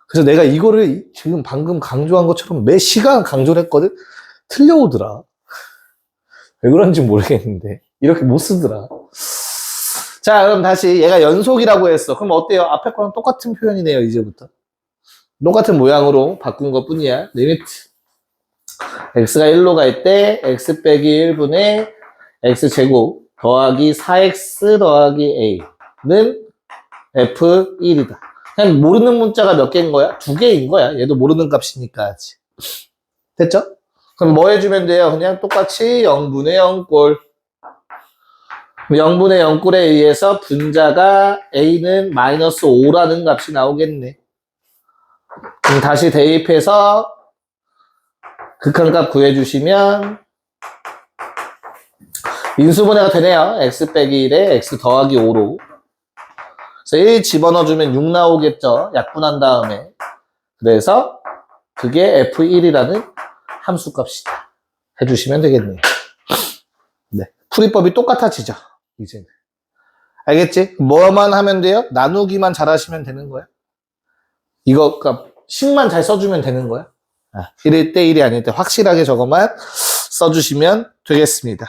그래서 내가 이거를 지금 방금 강조한 것처럼 매 시간 강조를 했거든? 틀려오더라. 왜 그런지 모르겠는데. 이렇게 못 쓰더라. 자, 그럼 다시 얘가 연속이라고 했어. 그럼 어때요? 앞에 거랑 똑같은 표현이네요, 이제부터. 똑같은 모양으로 바꾼 것 뿐이야. 리미트. x가 1로 갈 때 x 빼기 1분의 x제곱 더하기 4x 더하기 a는 f1이다. 그냥 모르는 문자가 몇 개인 거야? 2개인 거야. 얘도 모르는 값이니까 하지. 됐죠? 그럼 뭐 해주면 돼요? 그냥 똑같이 0분의 0꼴. 0분의 0꼴에 의해서 분자가 a는 마이너스 5라는 값이 나오겠네. 그럼 다시 대입해서 극한값 구해주시면 인수분해가 되네요. x 빼기 1에 x 더하기 5로. 그래서 1 집어넣어주면 6 나오겠죠. 약분한 다음에. 그래서 그게 f1이라는 함수값이다. 해주시면 되겠네요. 네. 풀이법이 똑같아지죠. 이제는. 알겠지? 뭐만 하면 돼요? 나누기만 잘 하시면 되는 거야. 이거 값 10만 잘 써주면 되는 거야. 1일 때 1이 아닐 때 확실하게 저것만 써주시면 되겠습니다.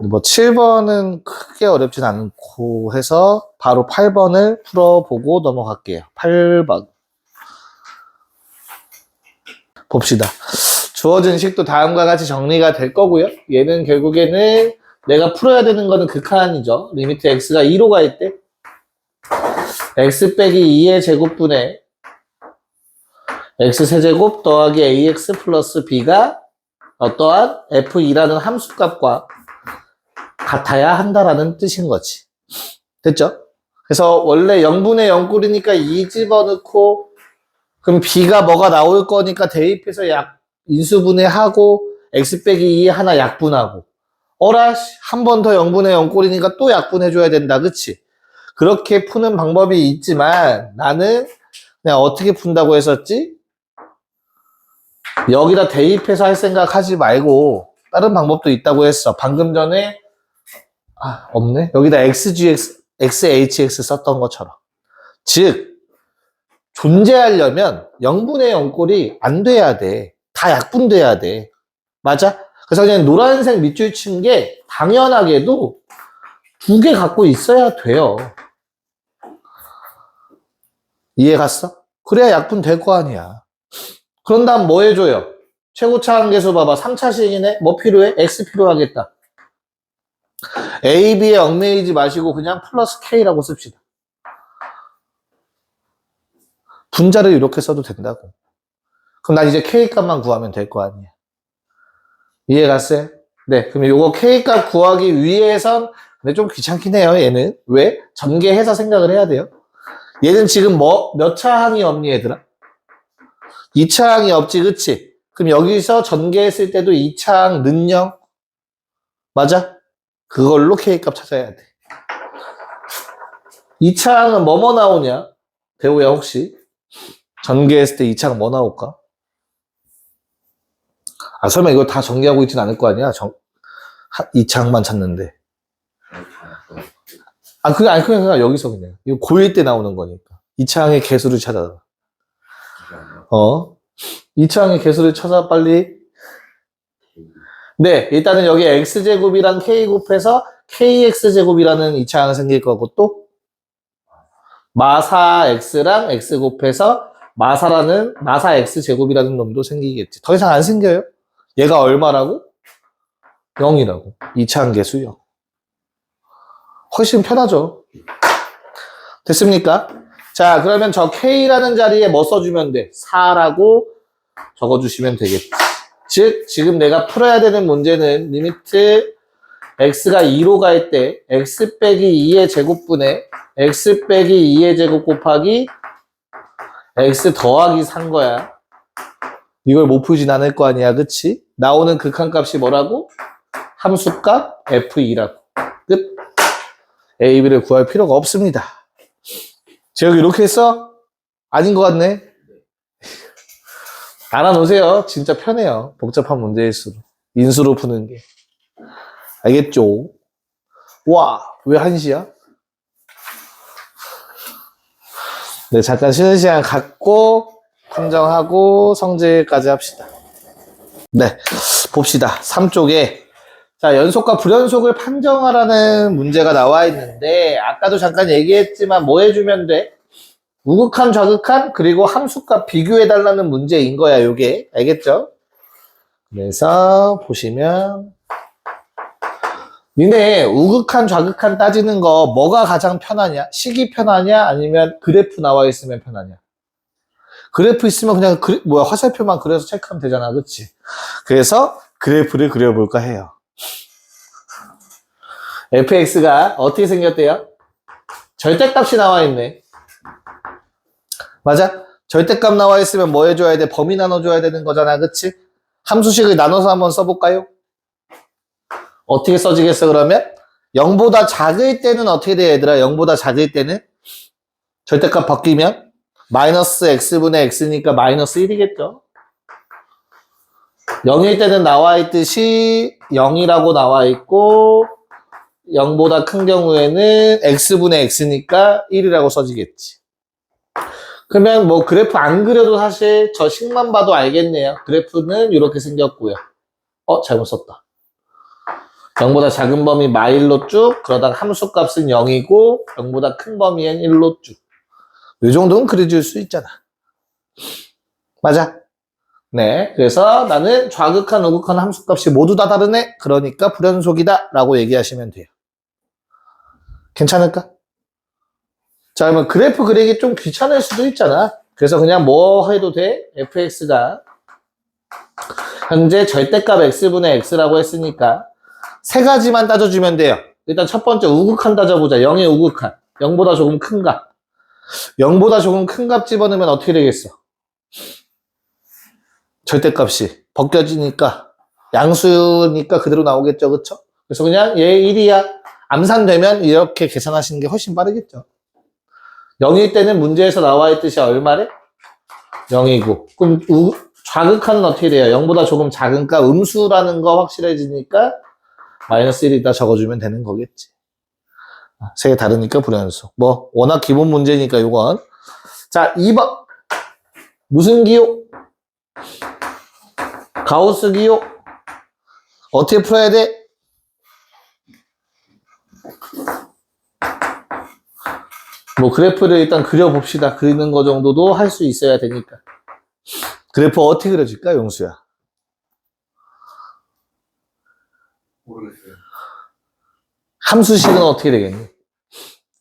뭐 7번은 크게 어렵진 않고 해서 바로 8번을 풀어보고 넘어갈게요. 8번 봅시다. 주어진 식도 다음과 같이 정리가 될 거고요. 얘는 결국에는 내가 풀어야 되는 거는 극한이죠. 리미트 x가 2로 갈 때 x 빼기 2의 제곱분의 x세제곱 더하기 ax 플러스 b가 어떠한 f2라는 함수값과 같아야 한다라는 뜻인 거지. 됐죠? 그래서 원래 0분의 0꼴이니까 2 집어넣고 그럼 b가 뭐가 나올 거니까 대입해서 인수분해하고 x 빼기 2 하나 약분하고 어라 한 번 더 0분의 0꼴이니까 또 약분해줘야 된다. 그치? 그렇게 푸는 방법이 있지만 나는 그냥 어떻게 푼다고 했었지? 여기다 대입해서 할 생각 하지 말고 다른 방법도 있다고 했어. 방금 전에 없네. 여기다 xgx, xhx 썼던 것처럼. 즉 존재하려면 0분의 0꼴이 안 돼야 돼. 다 약분돼야 돼. 맞아? 그래서 그냥 노란색 밑줄 친 게 당연하게도 2개 갖고 있어야 돼요. 이해 갔어? 그래야 약분 될 거 아니야. 그런 다음 뭐 해줘요? 최고차 한계수 봐봐. 3차 시행이네? 뭐 필요해? x 필요하겠다. a, b에 얽매이지 마시고 그냥 플러스 k라고 씁시다. 분자를 이렇게 써도 된다고. 그럼 난 이제 k 값만 구하면 될 거 아니야. 이해 갔어요? 네. 그럼 요거 k 값 구하기 위해선 근데 좀 귀찮긴 해요, 얘는. 왜? 전개해서 생각을 해야 돼요. 얘는 지금 몇 차 항이 없니, 얘들아? 2차 항이 없지, 그치? 그럼 여기서 전개했을 때도 2차 항 는영? 맞아? 그걸로 K값 찾아야 돼. 2차 항은 뭐뭐 나오냐? 대호야, 혹시? 전개했을 때 2차 항 뭐 나올까? 설마 이거 다 전개하고 있진 않을 거 아니야? 2차 항만 찾는데. 그냥 여기서 그냥. 이거 고1 때 나오는 거니까. 2차 항의 개수를 찾아. 2차 항의 개수를 찾아, 빨리. 네, 일단은 여기 x제곱이랑 k 곱해서 kx제곱이라는 2차 항이 생길 거고, 또 마사 x랑 x 곱해서 마사 x제곱이라는 놈도 생기겠지. 더 이상 안 생겨요. 얘가 얼마라고? 0이라고. 2차 항 개수 0. 훨씬 편하죠. 됐습니까? 자, 그러면 저 K라는 자리에 뭐 써주면 돼? 4라고 적어주시면 되겠지. 즉 지금 내가 풀어야 되는 문제는 리미트 x가 2로 갈 때 x 빼기 2의 제곱분에 x 빼기 2의 제곱 곱하기 x 더하기 3 거야. 이걸 못 풀진 않을 거 아니야, 그치? 나오는 극한값이 뭐라고? 함수값 f2라고. 끝. a, b를 구할 필요가 없습니다. 제가 이렇게 했어? 아닌 것 같네. 알아놓으세요. 진짜 편해요. 복잡한 문제일수록. 인수로 푸는 게. 알겠죠? 와, 왜 1시야? 네, 잠깐 쉬는 시간 갖고 판정하고 성질까지 합시다. 네, 봅시다. 3쪽에 자, 연속과 불연속을 판정하라는 문제가 나와 있는데 아까도 잠깐 얘기했지만 뭐 해주면 돼? 우극한, 좌극한, 그리고 함수값 비교해달라는 문제인 거야, 요게. 알겠죠? 그래서 보시면 니네 우극한, 좌극한 따지는 거 뭐가 가장 편하냐? 식이 편하냐? 아니면 그래프 나와 있으면 편하냐? 그래프 있으면 그냥 화살표만 그려서 체크하면 되잖아, 그치? 그래서 그래프를 그려볼까 해요. fx가 어떻게 생겼대요? 절대값이 나와 있네. 맞아? 절대값 나와 있으면 뭐 해줘야 돼? 범위 나눠줘야 되는 거잖아, 그치? 함수식을 나눠서 한번 써볼까요? 어떻게 써지겠어, 그러면? 0보다 작을 때는 어떻게 돼, 얘들아? 0보다 작을 때는? 절대값 바뀌면? 마이너스 x분의 x니까 마이너스 1이겠죠? 0일 때는 나와 있듯이 0이라고 나와 있고 0보다 큰 경우에는 x분의 x니까 1이라고 써지겠지. 그러면 뭐 그래프 안 그려도 사실 저 식만 봐도 알겠네요. 그래프는 이렇게 생겼고요. 잘못 썼다. 0보다 작은 범위 마일로 쭉, 그러다가 함수값은 0이고 0보다 큰 범위엔 1로 쭉. 이 정도는 그려줄 수 있잖아. 맞아? 네, 그래서 나는 좌극한, 우극한 함수값이 모두 다 다르네? 그러니까 불연속이다 라고 얘기하시면 돼요. 괜찮을까? 자, 그러면 그래프 그리기 좀 귀찮을 수도 있잖아. 그래서 그냥 뭐 해도 돼? fx가 현재 절대값 x분의 x라고 했으니까 세 가지만 따져주면 돼요. 일단 첫 번째 우극한 따져보자. 0의 우극한. 0보다 조금 큰 값. 0보다 조금 큰 값 집어넣으면 어떻게 되겠어? 절대값이 벗겨지니까 양수니까 그대로 나오겠죠, 그쵸? 그래서 그냥 얘 1이야. 암산되면 이렇게 계산하시는 게 훨씬 빠르겠죠. 0일 때는 문제에서 나와 있듯이 얼마래? 0이고. 그럼 좌극한은 어떻게 돼요? 0보다 조금 작은 값, 음수라는 거 확실해지니까 마이너스 1이다 적어주면 되는 거겠지. 세 개 다르니까 불연속. 뭐 워낙 기본 문제니까 이건. 자, 2번. 무슨 기호? 가우스 기호. 어떻게 풀어야 돼? 뭐 그래프를 일단 그려봅시다. 그리는 거 정도도 할 수 있어야 되니까. 그래프 어떻게 그려질까, 용수야? 모르겠어요. 함수식은 어떻게 되겠니?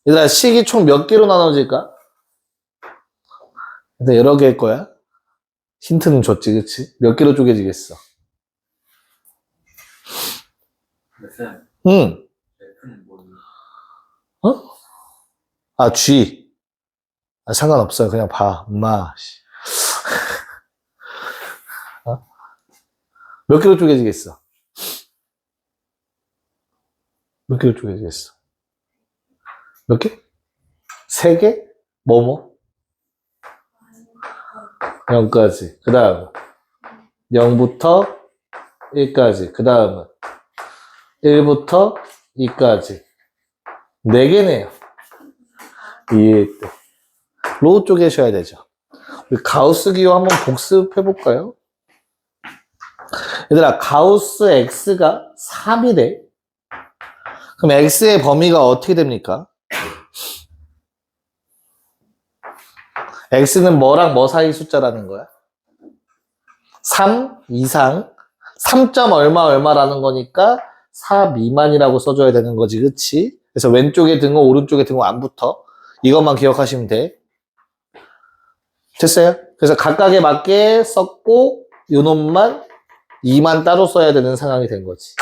얘들아, 식이 총 몇 개로 나눠질까? 일단 여러 개일 거야. 힌트는 줬지, 그치? 몇 개로 쪼개지겠어? 쌤, 응. F는 뭐예요? G. 상관없어요. 그냥 봐. 엄마. 몇 개로 쪼개지겠어? 몇 개로 쪼개지겠어? 몇 개? 3개? 뭐뭐? 0까지. 그 다음 0부터 1까지. 그 다음은 1부터 2까지. 4개네요. 이해할 때. 로 쪼개셔야 되죠. 우리 가우스 기호 한번 복습해볼까요? 얘들아, 가우스 x가 3이래. 그럼 x의 범위가 어떻게 됩니까? x는 뭐랑 뭐 사이 숫자라는 거야? 3 이상 3점 얼마 얼마라는 거니까 4 미만이라고 써줘야 되는 거지, 그치? 그래서 왼쪽에 등호 오른쪽에 등호 안 붙어. 이것만 기억하시면 돼. 됐어요? 그래서 각각에 맞게 썼고 요 놈만 2만 따로 써야 되는 상황이 된 거지.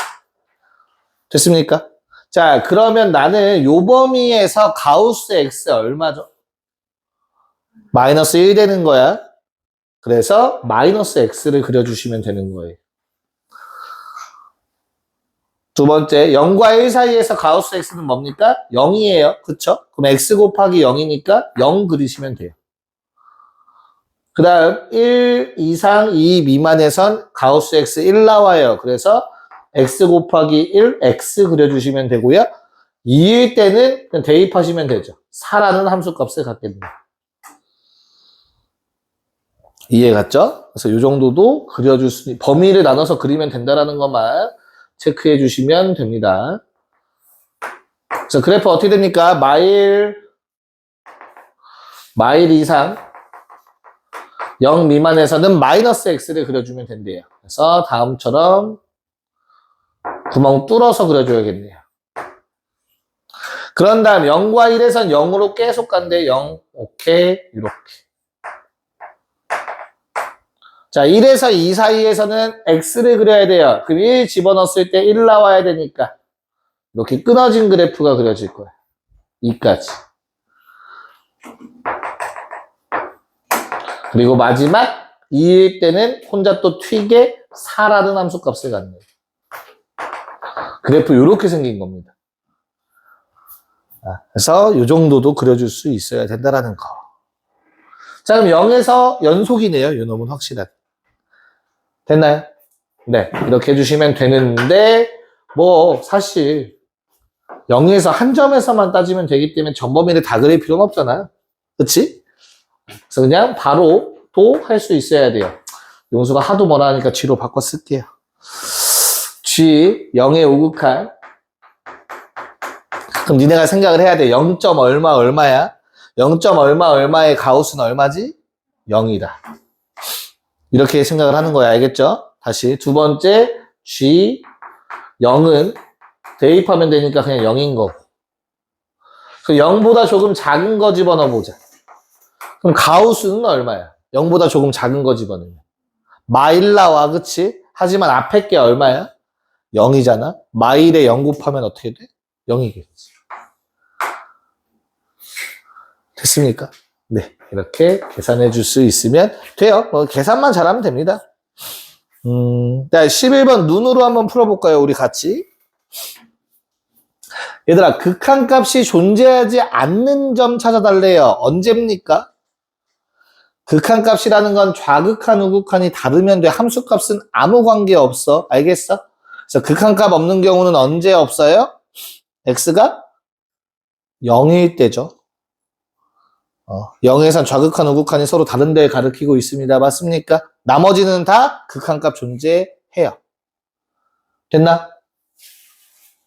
됐습니까? 자, 그러면 나는 요 범위에서 가우스 X 얼마죠? 마이너스 1 되는 거야. 그래서 마이너스 X를 그려주시면 되는 거예요. 두 번째, 0과 1 사이에서 가우스 X는 뭡니까? 0이에요. 그쵸? 그럼 X 곱하기 0이니까 0 그리시면 돼요. 그 다음 1 이상 2 미만에선 가우스 X 1 나와요. 그래서 X 곱하기 1, X 그려주시면 되고요. 2일 때는 그냥 대입하시면 되죠. 4라는 함수값을 갖게 됩니다. 이해 갔죠? 그래서 이 정도도 그려줄 수, 범위를 나눠서 그리면 된다라는 것만 체크해 주시면 됩니다. 그래서 그래프 어떻게 됩니까? 마일 이상 0 미만에서는 마이너스 X를 그려주면 된대요. 그래서 다음처럼 구멍 뚫어서 그려줘야겠네요. 그런 다음 0과 1에선 0으로 계속 간대. 0, 오케이, 이렇게. 자, 1에서 2 사이에서는 X를 그려야 돼요. 그럼 1 집어넣었을 때 1 나와야 되니까 이렇게 끊어진 그래프가 그려질 거예요. 2까지. 그리고 마지막 2일 때는 혼자 또 튀게 4라는 함수값을 갖네요. 그래프 이렇게 생긴 겁니다. 그래서 이 정도도 그려줄 수 있어야 된다라는 거. 자, 그럼 0에서 연속이네요. 이 놈은 확실하게. 됐나요? 네, 이렇게 해주시면 되는데 뭐 사실 0에서 한 점에서만 따지면 되기 때문에 전 범위를 다 그릴 필요는 없잖아요. 그치? 그래서 그냥 바로 도 할 수 있어야 돼요. 용수가 하도 뭐라 하니까 G로 바꿔 쓸게요. G 0의 오극한. 그럼 니네가 생각을 해야 돼. 0. 얼마 얼마야? 0. 얼마의 가우스는 얼마지? 0이다. 이렇게 생각을 하는 거야. 알겠죠? 다시 두 번째 G 0은 대입하면 되니까 그냥 0인 거고. 그 0보다 조금 작은 거 집어넣어 보자. 그럼 가우스는 얼마야? 0보다 조금 작은 거 집어넣으면 마일 나와. 그치? 하지만 앞에 게 얼마야? 0이잖아. 마일에 0 곱하면 어떻게 돼? 0이겠지. 됐습니까? 네, 이렇게 계산해 줄 수 있으면 돼요. 계산만 잘하면 됩니다. 자, 11번 눈으로 한번 풀어볼까요? 우리 같이. 얘들아, 극한값이 존재하지 않는 점 찾아달래요. 언제입니까? 극한값이라는 건 좌극한, 우극한이 다르면 돼. 함수값은 아무 관계 없어. 알겠어? 그래서 극한값 없는 경우는 언제 없어요? x가 0일 때죠. 0에선 좌극한, 우극한이 서로 다른 데를 가리키고 있습니다. 맞습니까? 나머지는 다 극한값 존재해요. 됐나?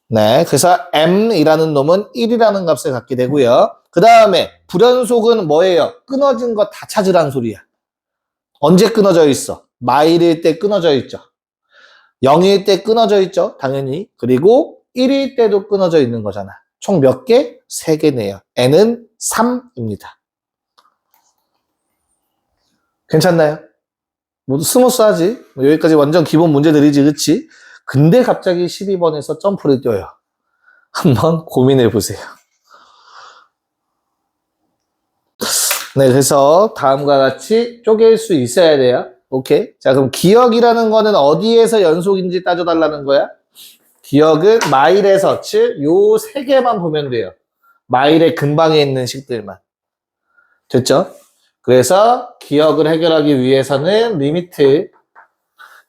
네, 그래서 m이라는 놈은 1이라는 값을 갖게 되고요. 그 다음에 불연속은 뭐예요? 끊어진 거 다 찾으란 소리야. 언제 끊어져 있어? 마일일 때 끊어져 있죠. 0일 때 끊어져 있죠. 당연히. 그리고 1일 때도 끊어져 있는 거잖아. 총 몇 개? 3개네요. n은 3입니다. 괜찮나요? 모두 스무스하지? 여기까지 완전 기본 문제들이지, 그치? 근데 갑자기 12번에서 점프를 뛰어요. 한번 고민해 보세요. 네, 그래서 다음과 같이 쪼갤 수 있어야 돼요. 오케이. 자, 그럼 기억이라는 거는 어디에서 연속인지 따져달라는 거야? 기억은 마일에서, 즉, 요 3개만 보면 돼요. 마일의 근방에 있는 식들만. 됐죠? 그래서 기억을 해결하기 위해서는 리미트.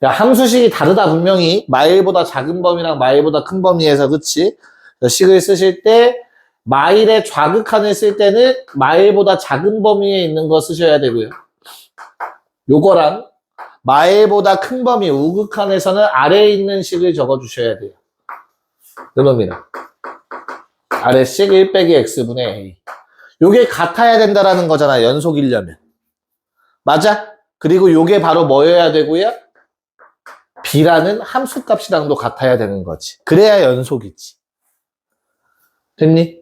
야, 함수식이 다르다, 분명히. 마일보다 작은 범위랑 마일보다 큰 범위에서, 그치? 식을 쓰실 때, 마일의 좌극한을 쓸 때는 마일보다 작은 범위에 있는 거 쓰셔야 되고요. 요거랑 마일보다 큰 범위, 우극한에서는 아래에 있는 식을 적어주셔야 돼요. 이겁니다. 아래식 1 빼기 x분의 a. 요게 같아야 된다라는 거잖아, 연속이려면. 맞아? 그리고 요게 바로 뭐여야 되고요? b라는 함수값이랑도 같아야 되는 거지. 그래야 연속이지. 됐니?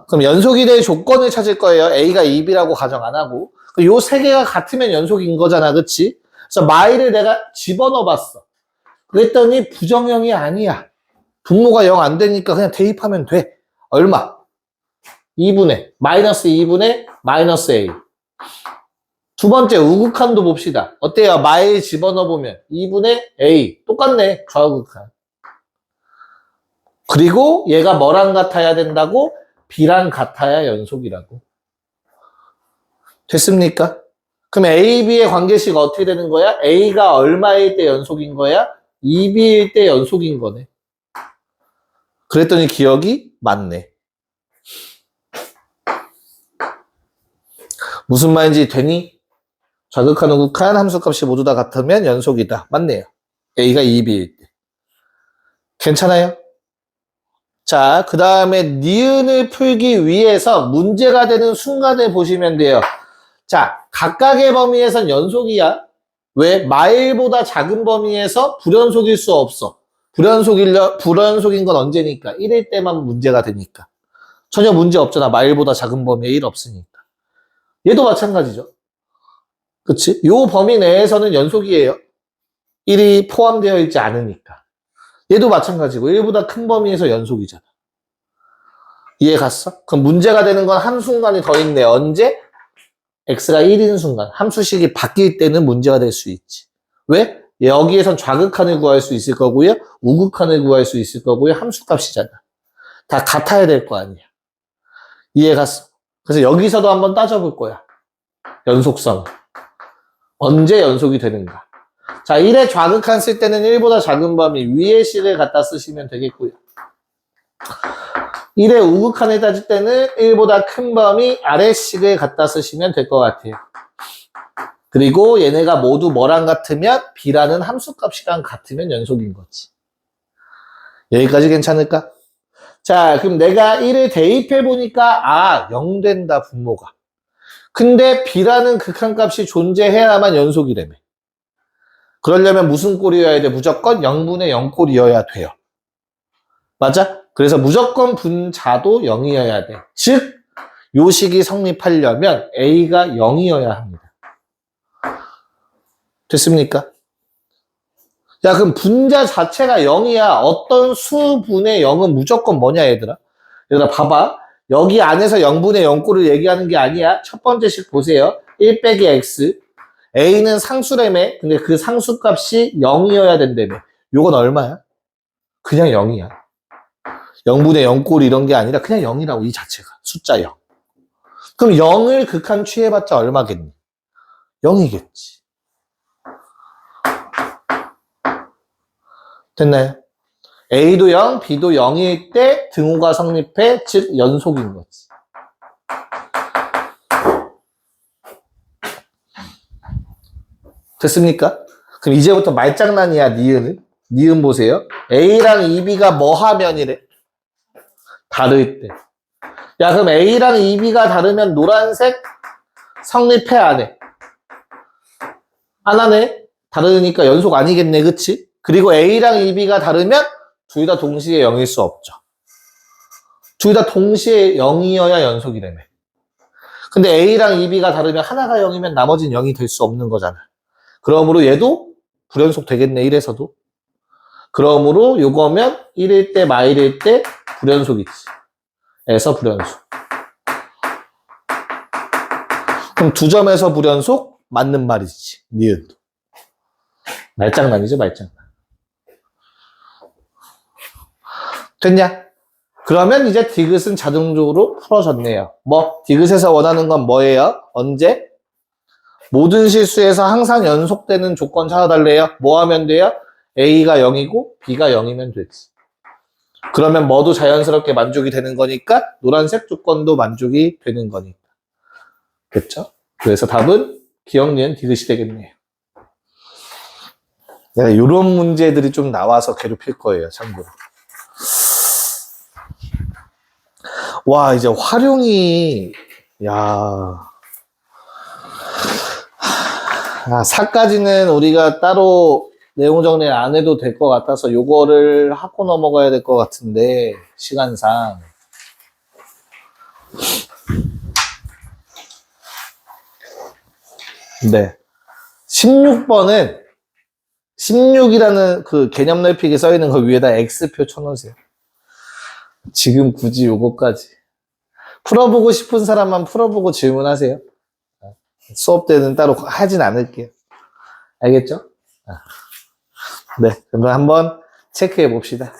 그럼 연속이 될 조건을 찾을 거예요. a가 2b라고 가정 안 하고. 요 3개가 같으면 연속인 거잖아, 그치? 그래서 마이를 내가 집어넣어 봤어. 그랬더니 부정형이 아니야. 분모가 0 안 되니까 그냥 대입하면 돼. 얼마? 2분의, 마이너스 2분의 마이너스 A. 두 번째, 우극한도 봅시다. 어때요? 마일 집어넣어보면 2분의 A. 똑같네, 좌우극한. 그리고 얘가 뭐랑 같아야 된다고? B랑 같아야 연속이라고. 됐습니까? 그럼 A, B의 관계식 어떻게 되는 거야? A가 얼마일 때 연속인 거야? 2B일 때 연속인 거네. 그랬더니 기억이 맞네. 무슨 말인지 되니? 좌극한, 우극한 함수값이 모두 다 같으면 연속이다. 맞네요. A가 2B일 때. 괜찮아요? 자, 그 다음에 니은을 풀기 위해서 문제가 되는 순간을 보시면 돼요. 자, 각각의 범위에선 연속이야. 왜? 마일보다 작은 범위에서 불연속일 수 없어. 불연속인 건 언제니까? 1일 때만 문제가 되니까. 전혀 문제 없잖아. 마일보다 작은 범위에 1 없으니까. 얘도 마찬가지죠. 그치? 요 범위 내에서는 연속이에요. 1이 포함되어 있지 않으니까. 얘도 마찬가지고 1보다 큰 범위에서 연속이잖아. 이해 갔어? 그럼 문제가 되는 건 한순간이 더 있네. 언제? x가 1인 순간. 함수식이 바뀔 때는 문제가 될 수 있지. 왜? 여기에선 좌극한을 구할 수 있을 거고요. 우극한을 구할 수 있을 거고요. 함수값이잖아. 다 같아야 될 거 아니야. 이해 갔어? 그래서 여기서도 한번 따져볼 거야. 연속성. 언제 연속이 되는가. 자, 1의 좌극한 쓸 때는 1보다 작은 범위 위의 식을 갖다 쓰시면 되겠고요. 1의 우극한을 따질 때는 1보다 큰 범위 아래 식을 갖다 쓰시면 될 것 같아요. 그리고 얘네가 모두 뭐랑 같으면 B라는 함수값이랑 같으면 연속인 거지. 여기까지 괜찮을까? 자, 그럼 내가 1을 대입해보니까 0 된다, 분모가. 근데 B라는 극한값이 존재해야만 연속이라며. 그러려면 무슨 꼴이어야 돼? 무조건 0분의 0꼴이어야 돼요. 맞아? 그래서 무조건 분자도 0이어야 돼. 즉, 요 식이 성립하려면 A가 0이어야 합니다. 됐습니까? 야, 그럼 분자 자체가 0이야. 어떤 수분의 0은 무조건 뭐냐, 얘들아? 얘들아, 봐봐. 여기 안에서 0분의 0꼴을 얘기하는 게 아니야. 첫 번째 식 보세요. 1 빼기 x. A는 상수라며. 근데 그 상수값이 0이어야 된다며. 요건 얼마야? 그냥 0이야. 0분의 0꼴 이런 게 아니라 그냥 0이라고, 이 자체가. 숫자 0. 그럼 0을 극한 취해봤자 얼마겠니? 0이겠지. 됐나요? A도 0, B도 0일 때 등호가 성립해, 즉 연속인 거지. 됐습니까? 그럼 이제부터 말장난이야, 니은은. 니은 보세요. A랑 2B가 뭐 하면이래? 다를 때. 야, 그럼 A랑 2B가 다르면 노란색 성립해, 안 해? 안 하네? 다르니까 연속 아니겠네, 그치? 그리고 A랑 2B가 다르면 둘 다 동시에 0일 수 없죠. 둘 다 동시에 0이어야 연속이라며. 근데 A랑 2B가 다르면 하나가 0이면 나머지는 0이 될 수 없는 거잖아. 그러므로 얘도 불연속 되겠네, 1에서도. 그러므로 요거면 1일 때, 마일일 때 불연속이지. 에서 불연속. 그럼 두 점에서 불연속? 맞는 말이지, 니은도. 말장난이죠, 말장난. 됐냐? 그러면 이제 디귿은 자동적으로 풀어졌네요. 뭐, 디귿에서 원하는 건 뭐예요? 언제? 모든 실수에서 항상 연속되는 조건 찾아달래요. 뭐 하면 돼요? A가 0이고 B가 0이면 되지. 그러면 뭐도 자연스럽게 만족이 되는 거니까 노란색 조건도 만족이 되는 거니까. 됐죠? 그래서 답은 기억, 니은, 디귿이 되겠네요. 내가 이런 문제들이 좀 나와서 괴롭힐 거예요, 참고로. 와, 이제 활용이, 야. 4까지는 우리가 따로 내용 정리 안 해도 될 것 같아서 요거를 하고 넘어가야 될 것 같은데, 시간상. 네. 16번은 16이라는 그 개념 넓히기 써 있는 거 위에다 X표 쳐놓으세요. 지금 굳이 요거까지. 풀어보고 싶은 사람만 풀어보고 질문하세요. 수업 때는 따로 하진 않을게요. 알겠죠? 네, 그럼 한번 체크해 봅시다.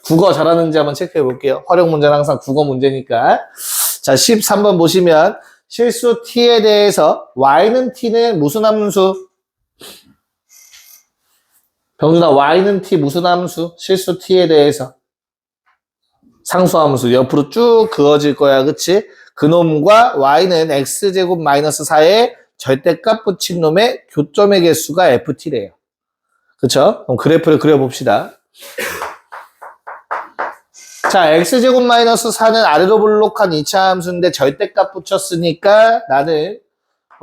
국어 잘하는지 한번 체크해 볼게요. 활용 문제는 항상 국어 문제니까. 자, 13번 보시면 실수 t에 대해서 y는 t는 무슨 함수? 병준아, y는 t 무슨 함수? 실수 t에 대해서. 상수함수 옆으로 쭉 그어질 거야, 그치? 그놈과 y는 x제곱 마이너스 4의 절대값 붙인 놈의 교점의 개수가 ft래요. 그쵸? 그럼 그래프를 그려봅시다. 자, x제곱 마이너스 4는 아래로 볼록한 2차 함수인데 절대값 붙였으니까 나는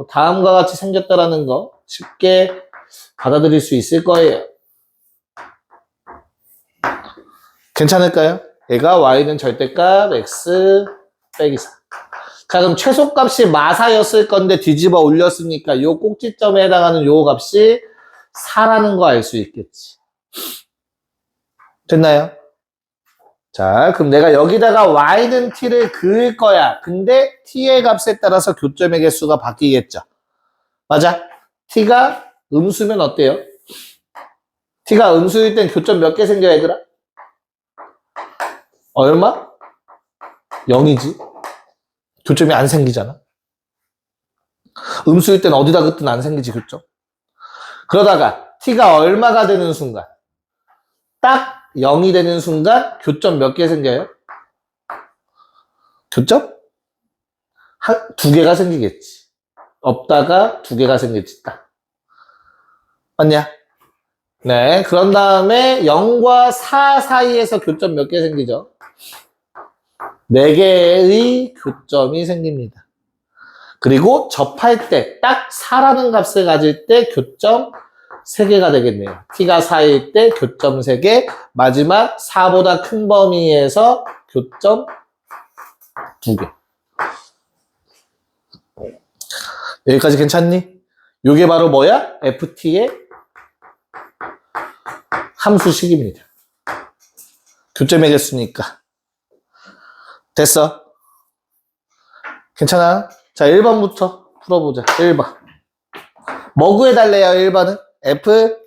다음과 같이 생겼다라는 거 쉽게 받아들일 수 있을 거예요. 괜찮을까요? 얘가 y는 절대값 x 빼기 4. 자, 그럼 최소값이 마사였을 건데 뒤집어 올렸으니까 요 꼭지점에 해당하는 요 값이 4라는 거 알 수 있겠지. 됐나요? 자, 그럼 내가 여기다가 y는 t를 그을 거야. 근데 t의 값에 따라서 교점의 개수가 바뀌겠죠. 맞아? t가 음수면 어때요? t가 음수일 땐 교점 몇 개 생겨, 얘들아? 얼마? 0이지. 교점이 안 생기잖아. 음수일 땐 어디다 긋든 안 생기지, 교점. 그러다가 t가 얼마가 되는 순간, 딱 0이 되는 순간 교점 몇 개 생겨요? 교점? 두 개가 생기겠지. 없다가 두 개가 생기겠지, 딱. 맞냐? 네, 그런 다음에 0과 4 사이에서 교점 몇 개 생기죠? 4개의 교점이 생깁니다. 그리고 접할 때 딱 4라는 값을 가질 때 교점 3개가 되겠네요. t가 4일 때 교점 3개, 마지막 4보다 큰 범위에서 교점 2개. 여기까지 괜찮니? 이게 바로 뭐야? ft의 함수식입니다. 교점의 개수니까. 됐어? 괜찮아? 자, 1번부터 풀어보자. 1번. 뭐 구해달래요, 1번은? F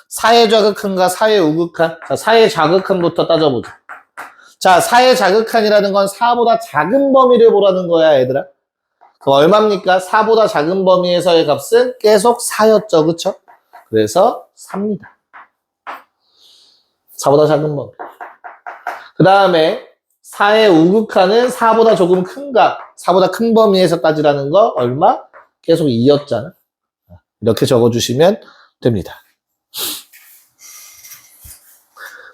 4의 좌극한과 4의 우극한. 자, 4의 좌극한부터 따져보자. 자, 4의 좌극한이라는 건 4보다 작은 범위를 보라는 거야, 얘들아. 그럼 얼마입니까? 4보다 작은 범위에서의 값은 계속 4였죠, 그쵸? 그래서 4입니다. 4보다 작은 범위. 그 다음에 4의 우극한은 4보다 조금 큰 값, 4보다 큰 범위에서 따지라는 거 얼마? 계속 2였잖아. 이렇게 적어주시면 됩니다.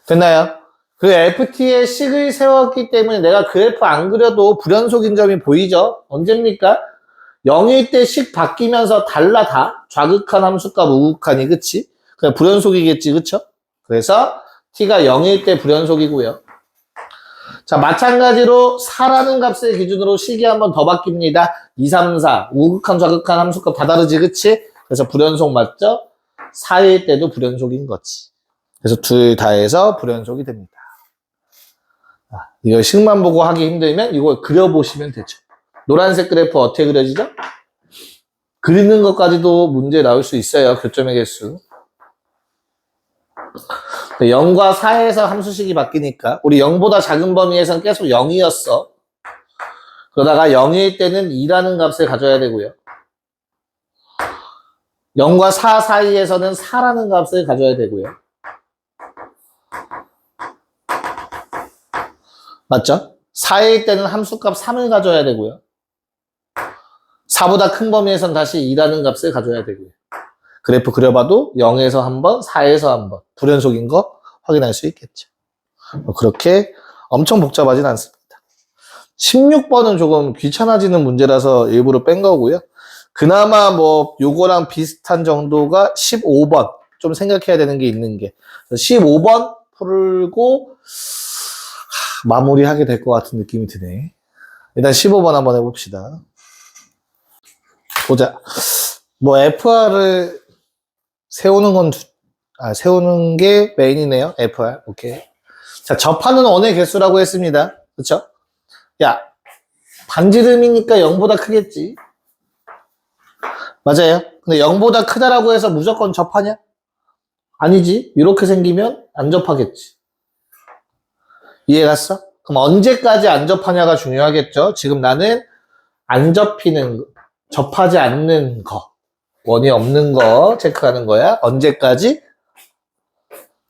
됐나요? 그 FT의 식을 세웠기 때문에 내가 그래프 안 그려도 불연속인 점이 보이죠? 언제입니까? 0일 때 식 바뀌면서 달라 다. 좌극한 함수값 우극한이, 그치? 그냥 불연속이겠지, 그쵸? 그래서 t가 0일 때 불연속이고요. 자, 마찬가지로 4라는 값을 기준으로 식이 한 번 더 바뀝니다. 2, 3, 4. 우극한, 좌극한 함수값 다 다르지, 그치? 그래서 불연속 맞죠? 4일 때도 불연속인 거지. 그래서 둘 다 해서 불연속이 됩니다. 이거 식만 보고 하기 힘들면 이거 그려보시면 되죠. 노란색 그래프 어떻게 그려지죠? 그리는 것까지도 문제 나올 수 있어요. 교점의 개수. 0과 4에서 함수식이 바뀌니까 우리 0보다 작은 범위에서는 계속 0이었어. 그러다가 0일 때는 2라는 값을 가져야 되고요. 0과 4 사이에서는 4라는 값을 가져야 되고요. 맞죠? 4일 때는 함수값 3을 가져야 되고요. 4보다 큰 범위에선 다시 2라는 값을 가져야 되고요. 그래프 그려봐도 0에서 한 번, 4에서 한 번 불연속인 거 확인할 수 있겠죠. 그렇게 엄청 복잡하진 않습니다. 16번은 조금 귀찮아지는 문제라서 일부러 뺀 거고요. 그나마 뭐 요거랑 비슷한 정도가 15번 좀 생각해야 되는 게 있는 게 15번 풀고 마무리하게 될 것 같은 느낌이 드네. 일단 15번 한번 해봅시다. 보자. 뭐 FR을 세우는 게 메인이네요. FR. 오케이. 자, 접하는 원의 개수라고 했습니다. 그쵸? 야, 반지름이니까 0보다 크겠지. 맞아요. 근데 0보다 크다라고 해서 무조건 접하냐? 아니지. 이렇게 생기면 안 접하겠지. 이해 갔어? 그럼 언제까지 안 접하냐가 중요하겠죠? 지금 나는 안 접히는, 접하지 않는 거, 원이 없는 거 체크하는 거야. 언제까지?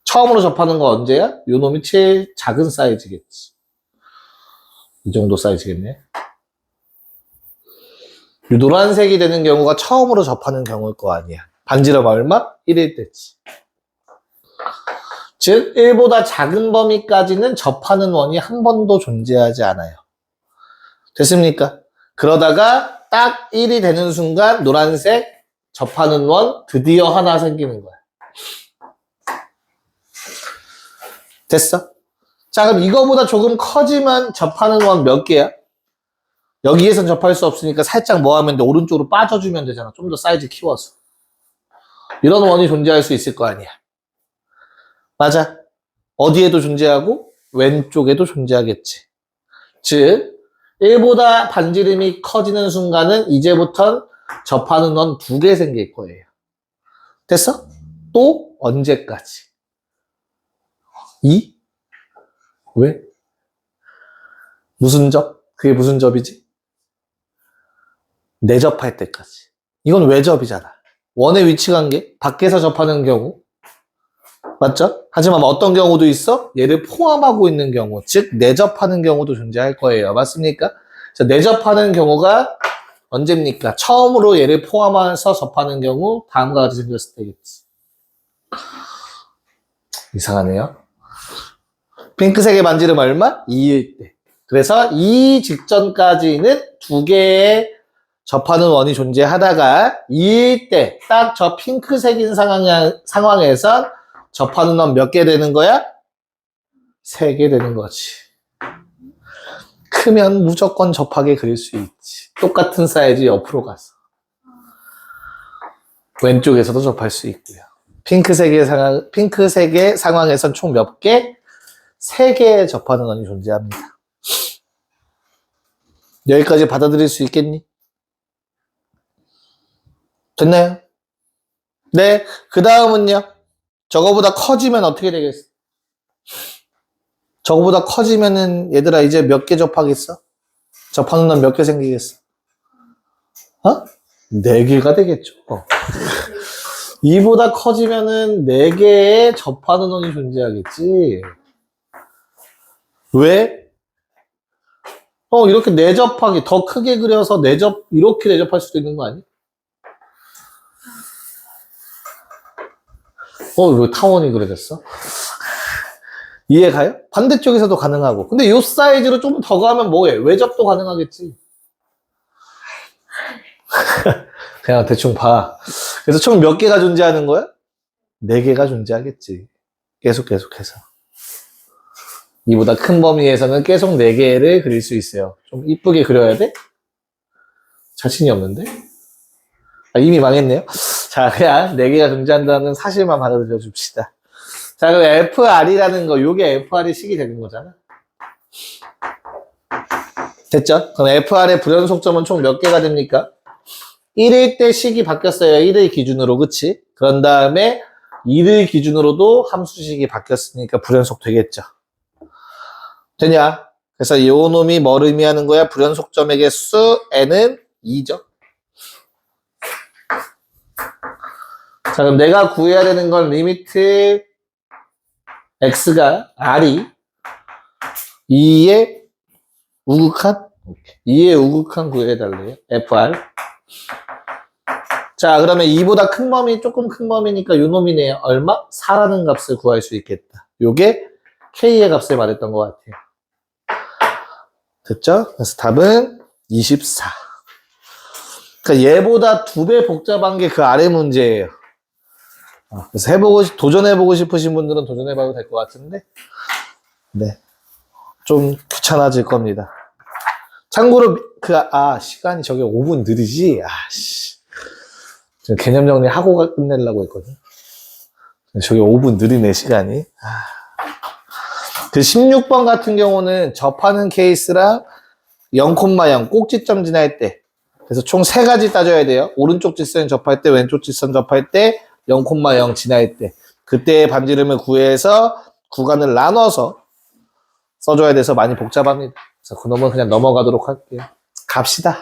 처음으로 접하는 거 언제야? 요 놈이 제일 작은 사이즈겠지. 이 정도 사이즈겠네. 이 노란색이 되는 경우가 처음으로 접하는 경우일 거 아니야. 반지름 얼마? 1일 때지. 즉 1보다 작은 범위까지는 접하는 원이 한 번도 존재하지 않아요. 됐습니까? 그러다가 딱 1이 되는 순간 노란색 접하는 원 드디어 하나 생기는 거야. 됐어? 자, 그럼 이거보다 조금 커지면 접하는 원 몇 개야? 여기에선 접할 수 없으니까 살짝 뭐 하면 돼? 오른쪽으로 빠져주면 되잖아. 좀 더 사이즈 키워서. 이런 원이 존재할 수 있을 거 아니야. 맞아. 어디에도 존재하고 왼쪽에도 존재하겠지. 즉 1보다 반지름이 커지는 순간은 이제부턴 접하는 원 2개 생길 거예요. 됐어? 또 언제까지? 2? 왜? 무슨 접? 그게 무슨 접이지? 내접할 때까지. 이건 외접이잖아. 원의 위치 관계, 밖에서 접하는 경우. 맞죠? 하지만 어떤 경우도 있어? 얘를 포함하고 있는 경우, 즉 내접하는 경우도 존재할 거예요. 맞습니까? 자, 내접하는 경우가 언제입니까? 처음으로 얘를 포함해서 접하는 경우 다음과 같이 생겼을 때겠지. 이상하네요. 핑크색의 반지름 얼마? 2일 때. 그래서 이 직전까지는 2개의 접하는 원이 존재하다가 2일 때 딱 저 핑크색인 상황에서 접하는 원 몇 개 되는 거야? 3개 되는 거지. 크면 무조건 접하게 그릴 수 있지. 똑같은 사이즈 옆으로 가서. 왼쪽에서도 접할 수 있고요. 핑크색의 상황에선 총 몇 개? 3개의 접하는 원이 존재합니다. 여기까지 받아들일 수 있겠니? 됐나요? 네. 그 다음은요. 저거보다 커지면 어떻게 되겠어? 저거보다 커지면은 얘들아 이제 몇 개 접하겠어? 접하는 건 몇 개 생기겠어? 어? 4개가 되겠죠. 이보다 커지면은 4개의 접하는 원이 존재하겠지. 왜? 이렇게 내접하기, 더 크게 그려서 이렇게 내접할 수도 있는 거 아니야? 왜 타원이 그려졌어? 이해 가요? 반대쪽에서도 가능하고. 근데 이 사이즈로 좀 더 가면 뭐해? 외접도 가능하겠지. 그냥 대충 봐. 그래서 총 몇 개가 존재하는 거야? 4개가 존재하겠지. 계속해서. 이보다 큰 범위에서는 계속 4개를 그릴 수 있어요. 좀 이쁘게 그려야 돼? 자신이 없는데? 이미 망했네요. 자, 그냥 4개가 존재한다는 사실만 받아들여 줍시다. 자, 그럼 FR이라는 거, 요게 FR의 식이 되는 거잖아. 됐죠? 그럼 FR의 불연속점은 총 몇 개가 됩니까? 1일 때 식이 바뀌었어요. 1을 기준으로, 그치? 그런 다음에 2를 기준으로도 함수식이 바뀌었으니까 불연속 되겠죠. 되냐? 그래서 요 놈이 뭘 의미하는 거야? 불연속점의 개수 n은 2죠. 자, 그럼 내가 구해야 되는 건 리미트 x가 r이 2의 우극한? 2의 우극한 구해달래요. fr. 자, 그러면 2보다 큰 범위, 조금 큰 범위니까 요 놈이네요. 얼마? 4라는 값을 구할 수 있겠다. 요게 k의 값을 말했던 것 같아요. 됐죠? 그래서 답은 24. 그러니까 얘보다 2배 복잡한 게 그 아래 문제예요. 그래서 도전해보고 싶으신 분들은 도전해봐도 될 것 같은데, 네. 좀 귀찮아질 겁니다. 참고로, 시간이 저게 5분 느리지? 지금 개념 정리하고 끝내려고 했거든. 저기 5분 느리네, 시간이. 그 16번 같은 경우는 접하는 케이스랑 0,0 꼭지점 지날 때. 그래서 총 3가지 따져야 돼요. 오른쪽 직선 접할 때, 왼쪽 직선 접할 때, 0,0 지날 때. 그때의 반지름을 구해서 구간을 나눠서 써줘야 돼서 많이 복잡합니다. 그래서 그놈은 그냥 넘어가도록 할게요. 갑시다.